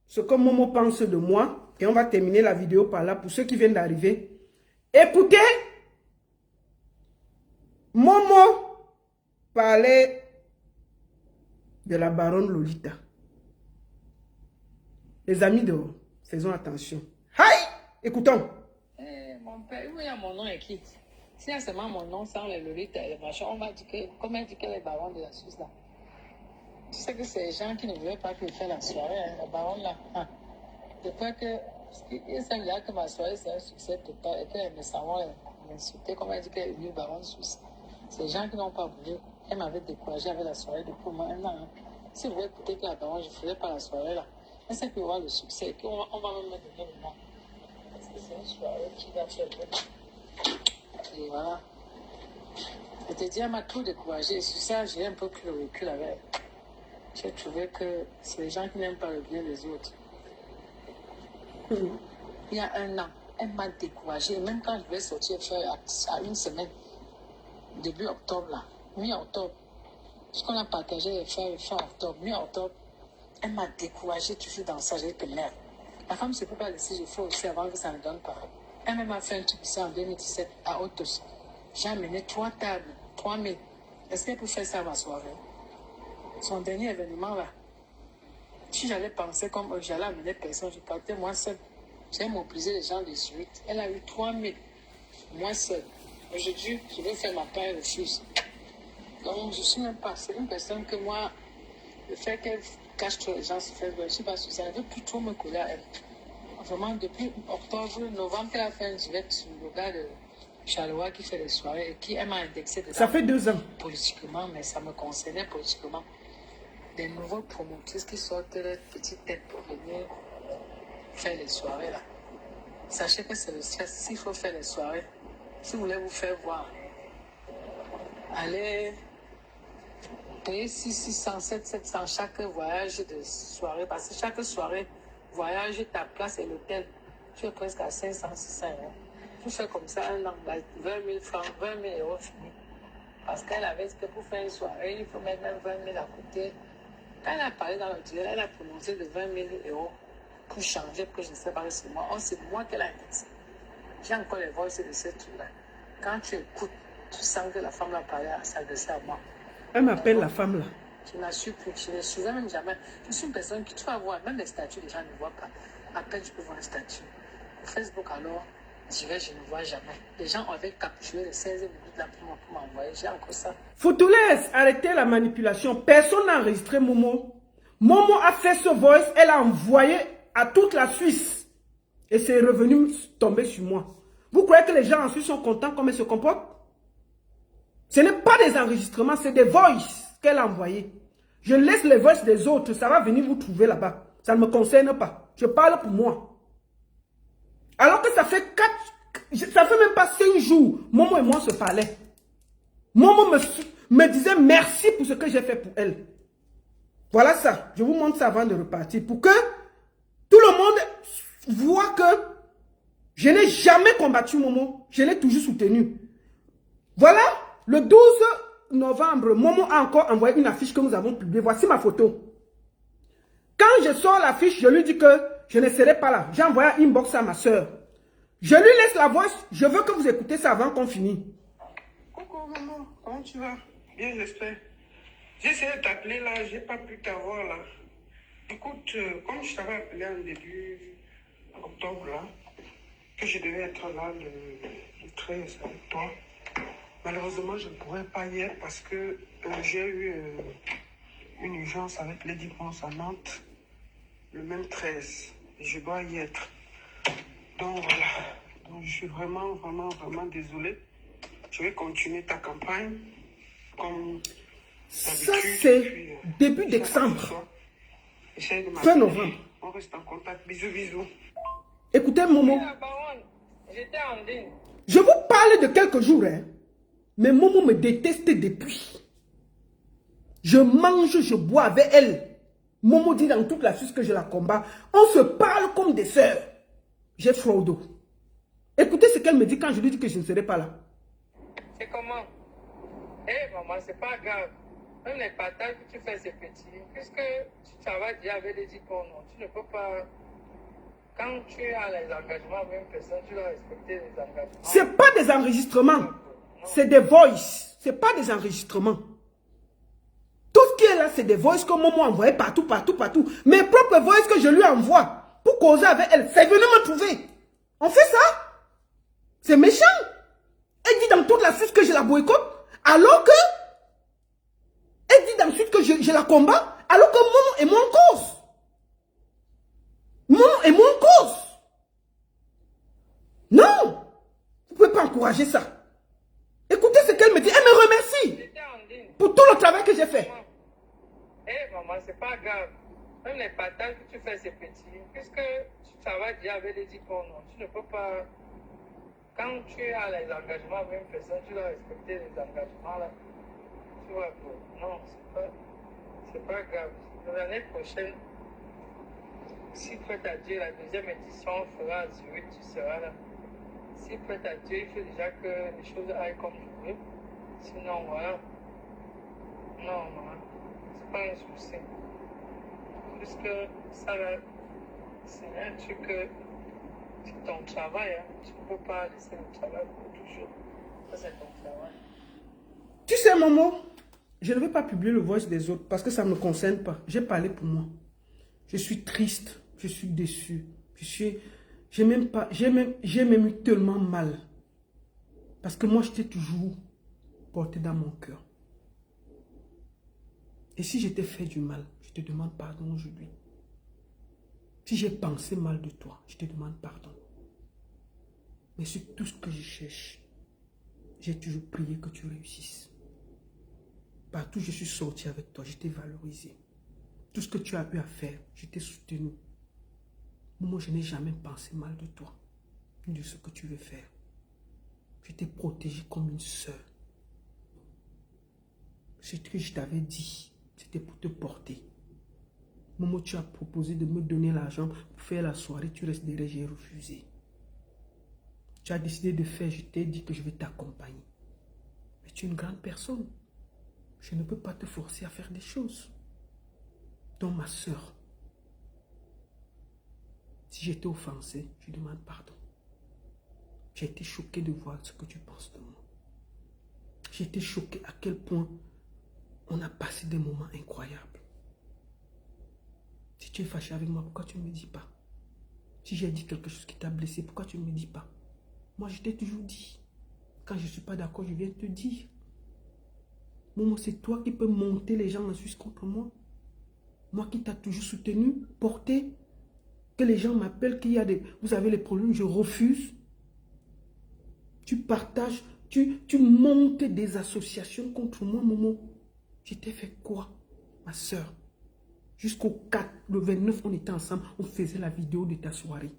ce que Momo pense de moi. Et on va terminer la vidéo par là pour ceux qui viennent d'arriver. Écoutez, Momo parlait de la baronne Lolita. Les amis dehors, faisons attention. Aïe! Écoutons. Mon père, où il y a mon nom écrit? S'il y a seulement mon nom sans les Lolita et les machins, on va dire que, comme elle dit qu'elle est baronne de la Suisse là. Tu sais que c'est les gens qui ne veulent pas qu'il fasse la soirée, hein, la baronne là. Hein. Je crois que, il semble que ma soirée c'est un succès total et qu'elle me semble m'insulter, comme elle dit qu'elle est venue baronne suisse. C'est les gens qui n'ont pas voulu. Elle m'avait découragé avec la soirée depuis au moins 1 an. Hein. Si vous voulez écouter que la baronne, je ne ferai pas la soirée là. Mais c'est qu'il y aura le succès, qu'on va même me donner le nom. Parce que c'est une soirée qui va faire le. Et voilà. Je te dis, elle m'a tout découragé. Et sur ça, j'ai un peu pris le recul avec elle. J'ai trouvé que c'est les gens qui n'aiment pas le bien des autres. Il y a 1 an, elle m'a découragée. Même quand je vais sortir faire à 1 semaine, début octobre, là, mi-octobre, ce qu'on a partagé fin octobre, mi-octobre, elle m'a découragée toujours dans ça. J'ai dit que merde. La femme ne peut pas laisser, je fais aussi avant que ça ne donne pas. Elle m'a fait un truc ici en 2017 à Autos. J'ai amené 3 tables, 3000. Est-ce qu'elle peut faire ça à ma soirée? Son dernier événement là. Si j'allais penser comme j'allais amener personne, je partais moi seul. J'ai mobilisé les gens de suite. Elle a eu 3000. Moi seul. Aujourd'hui, je vais faire ma part, elle refuse. Donc, je ne suis même pas. C'est une personne que moi, le fait qu'elle cache trop les gens, se fait, je ne suis pas sûre. Ça ne veut plus trop me coller à elle. Vraiment, depuis octobre, novembre, elle a fait un direct sur le gars de Charleroi qui fait les soirées et qui elle m'a indexé dedans. Ça fait 2 ans. Politiquement, mais ça me concernait politiquement. Des nouveaux promotrices qui sortent les petites têtes pour venir faire les soirées là. Sachez que c'est le stress. S'il faut faire les soirées, si vous voulez vous faire voir, allez payer 600, 700 chaque voyage de soirée. Parce que chaque soirée, voyage, ta place et l'hôtel, tu es presque à 500, 600 euros. Tu fais comme ça 1 an, 20 000 francs, 20 000 euros fini. Parce qu'elle avait dit que pour faire une soirée, il faut mettre même 20 000 à côté. Quand elle a parlé dans le direct, elle a prononcé de 20 000 euros pour changer, pour que je ne sais pas que c'est moi. Oh, c'est moi qu'elle a indexé. J'ai encore les voix de ce truc-là. Quand tu écoutes, tu sens que la femme l'a parlé à s'adresser à moi. Elle m'appelle la femme là. Je n'assure plus. Je ne suivais même jamais. Je suis une personne qui, tu vas voir, même les statuts, les gens ne voient pas. À peine je peux voir un statut. Facebook, alors, je ne vois jamais. Les gens avaient capturé les 16 minutes là pour m'envoyer. J'ai encore ça. Foutoules, arrêtez la manipulation. Personne n'a enregistré Momo. Momo a fait ce voice, elle a envoyé à toute la Suisse. Et c'est revenu tomber sur moi. Vous croyez que les gens en Suisse sont contents comme elle se comporte? Ce n'est pas des enregistrements, c'est des voices qu'elle a envoyés. Je laisse les voices des autres, ça va venir vous trouver là-bas. Ça ne me concerne pas. Je parle pour moi. Alors que ça fait même pas 5 jours, Momo et moi se parlaient. Momo me disait merci pour ce que j'ai fait pour elle. Voilà ça. Je vous montre ça avant de repartir. Pour que tout le monde voit que je n'ai jamais combattu Momo. Je l'ai toujours soutenu. Voilà. Le 12 novembre, Momo a encore envoyé une affiche que nous avons publiée. Voici ma photo. Quand je sors l'affiche, je lui dis que je ne serai pas là. J'ai envoyé un inbox à ma soeur. Je lui laisse la voix. Je veux que vous écoutez ça avant qu'on finisse. Coucou maman, comment tu vas? Bien, j'espère. J'ai essayé de t'appeler là, j'ai pas pu t'avoir là. Écoute, comme je t'avais appelé en début octobre là, que je devais être là le 13 avec toi. Malheureusement, je ne pourrais pas y être parce que j'ai eu une urgence avec les diplômes à Nantes le même 13. Et je dois y être. Donc voilà. Donc je suis vraiment désolé. Je vais continuer ta campagne comme Ça, d'habitude. c'est début décembre. Fin novembre. On reste en contact. Bisous, bisous. Écoutez, Momo. J'étais en ligne. Je vous parle de quelques jours, hein. Mais Momo me déteste depuis. Je mange, je bois avec elle. Momo dit dans toute la Suisse que je la combats. On se parle comme des sœurs. J'ai froid au dos. Écoutez ce qu'elle me dit quand je lui dis que je ne serai pas là. C'est comment? Eh maman, c'est pas grave. Même les partages que tu fais, c'est petit. Puisque tu travailles déjà avec les diplômes, tu ne peux pas... Quand tu as les engagements avec une personne, tu dois respecter les engagements. C'est pas des enregistrements. C'est des voices. C'est pas des enregistrements. Tout ce qui est là, c'est des voices que Momo envoie partout. Mes propres voices que je lui envoie pour causer avec elle. C'est venu me trouver. On fait ça? C'est méchant. Elle dit dans toute la Suisse que je la boycotte. Alors que... Elle dit dans la Suisse que je la combats. Alors que Momo est moins en cause. Momo est moins en cause. Non. Vous ne pouvez pas encourager ça. Écoutez ce qu'elle me dit. Elle me remercie pour tout le travail que j'ai fait. Eh maman, c'est pas grave. Même les partages que tu fais, c'est petit. Puisque tu travailles déjà avec les diplômes, tu ne peux pas... Quand tu as les engagements avec une personne, tu dois respecter les engagements là. Tu vois, non, c'est pas grave. L'année prochaine, si prête à Dieu, la deuxième édition, on fera à Zurich, tu seras là. Si prête à Dieu, il faut déjà que les choses aillent comme je veux. Sinon, voilà. Non, maman, c'est pas un souci. Puisque ça, là, c'est un truc que c'est ton travail. Hein. Tu ne peux pas laisser le travail pour toujours. Ça, c'est ton travail. Tu sais, Momo, je ne vais pas publier le voice des autres parce que ça ne me concerne pas. J'ai parlé pour moi. Je suis triste. Je suis déçu. J'ai même eu tellement mal. Parce que moi, je t'ai toujours porté dans mon cœur. Et si je t'ai fait du mal, je te demande pardon aujourd'hui. Si j'ai pensé mal de toi, je te demande pardon. Mais c'est tout ce que je cherche. J'ai toujours prié que tu réussisses. Partout où je suis sorti avec toi, je t'ai valorisé. Tout ce que tu as eu à faire, je t'ai soutenu. Moi, je n'ai jamais pensé mal de toi, ni de ce que tu veux faire. Je t'ai protégé comme une sœur. Ce que je t'avais dit, c'était pour te porter. Momo, tu as proposé de me donner l'argent pour faire la soirée. Tu restes derrière, j'ai refusé. Tu as décidé de faire, je t'ai dit que je vais t'accompagner. Mais tu es une grande personne. Je ne peux pas te forcer à faire des choses. Donc ma soeur, si j'étais offensé, je demande pardon. J'ai été choqué de voir ce que tu penses de moi. J'ai été choqué à quel point On a passé des moments incroyables. Si tu es fâché avec moi, pourquoi tu ne me dis pas? Si j'ai dit quelque chose qui t'a blessé, pourquoi tu ne me dis pas? Moi, je t'ai toujours dit. Quand je ne suis pas d'accord, je viens te dire. Momo, c'est toi qui peux monter les gens en Suisse contre moi. Moi qui t'ai toujours soutenu, porté. Que les gens m'appellent, qu'il y a des... Vous avez les problèmes, je refuse. Tu partages, tu montes des associations contre moi, Momo. Je t'ai fait quoi, ma soeur? Jusqu'au 4, le 29, on était ensemble, on faisait la vidéo de ta soirée.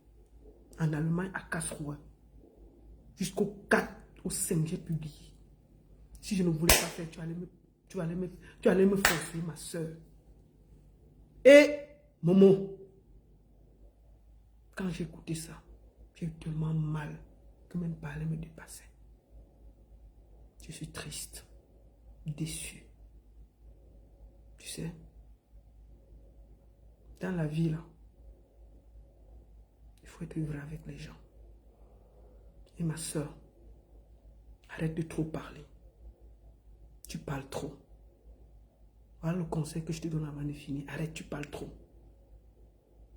En Allemagne, à Karlsruhe. Jusqu'au 4, au 5, j'ai publié. Si je ne voulais pas faire, tu allais me forcer, ma soeur. Et, Momo, quand j'ai écouté ça, j'ai eu tellement mal que même parler me dépassait. Je suis triste, déçu. Tu sais, dans la vie, là, il faut être vrai avec les gens. Et ma soeur, arrête de trop parler. Tu parles trop. Voilà le conseil que je te donne avant de finir. Arrête, tu parles trop.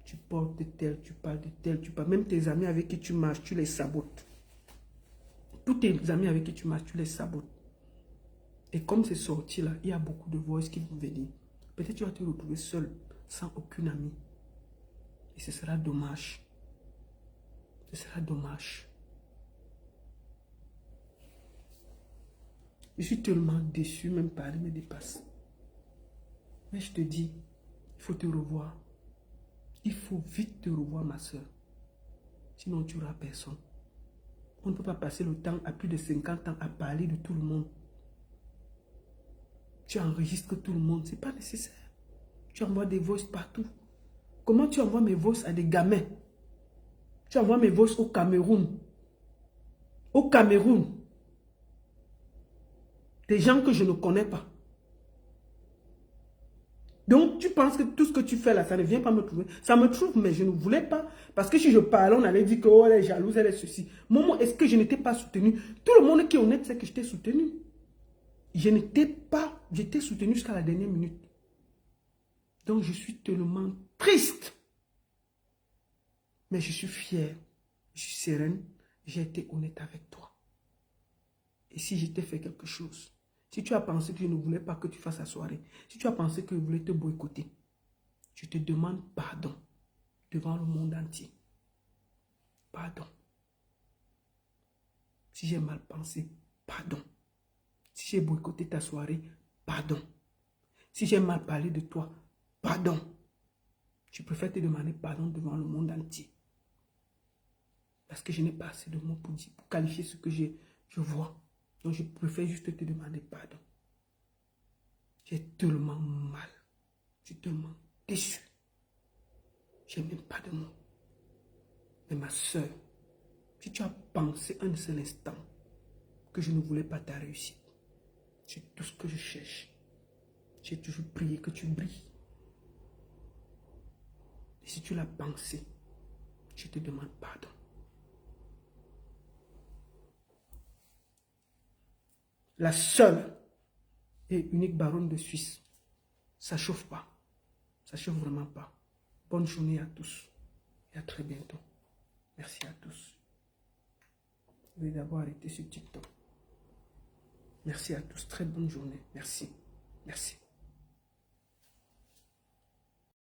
Tu portes de tel, tu parles de tel, tu parles. Même tes amis avec qui tu marches, tu les sabotes. Tous tes amis avec qui tu marches, tu les sabotes. Et comme c'est sorti là, il y a beaucoup de voix qui vont venir. Peut-être tu vas te retrouver seul, sans aucune amie. Et ce sera dommage. Ce sera dommage. Je suis tellement déçu, même parler me dépasse. Mais je te dis, il faut te revoir. Il faut vite te revoir, ma soeur. Sinon, tu n'auras personne. On ne peut pas passer le temps à plus de 50 ans à parler de tout le monde. Tu enregistres tout le monde, ce n'est pas nécessaire. Tu envoies des voices partout. Comment tu envoies mes voices à des gamins? Tu envoies mes voices au Cameroun. Au Cameroun. Des gens que je ne connais pas. Donc, tu penses que tout ce que tu fais là, ça ne vient pas me trouver. Ça me trouve, mais je ne voulais pas. Parce que si je parlais, on allait dire que oh, elle est jalouse, elle est ceci. Maman, est-ce que je n'étais pas soutenue? Tout le monde qui est honnête sait que je t'ai soutenue. Je n'étais pas, j'étais soutenue jusqu'à la dernière minute. Donc, je suis tellement triste. Mais je suis fière. Je suis sereine. J'ai été honnête avec toi. Et si je t'ai fait quelque chose, si tu as pensé que je ne voulais pas que tu fasses la soirée, si tu as pensé que je voulais te boycotter, je te demande pardon devant le monde entier. Pardon. Si j'ai mal pensé, pardon. Si j'ai boycotté ta soirée, pardon. Si j'ai mal parlé de toi, pardon. Je préfère te demander pardon devant le monde entier. Parce que je n'ai pas assez de mots pour qualifier ce que je vois. Donc je préfère juste te demander pardon. J'ai tellement mal. Je suis tellement déçu. Je n'ai même pas de mots. Mais ma soeur, si tu as pensé un seul instant que je ne voulais pas ta réussite, c'est tout ce que je cherche. J'ai toujours prié que tu brilles. Et si tu l'as pensé, je te demande pardon. La seule et unique baronne de Suisse. Ça ne chauffe pas. Ça ne chauffe vraiment pas. Bonne journée à tous. Et à très bientôt. Merci à tous. Je vais d'abord arrêter sur TikTok. Merci à tous. Très bonne journée. Merci. Merci.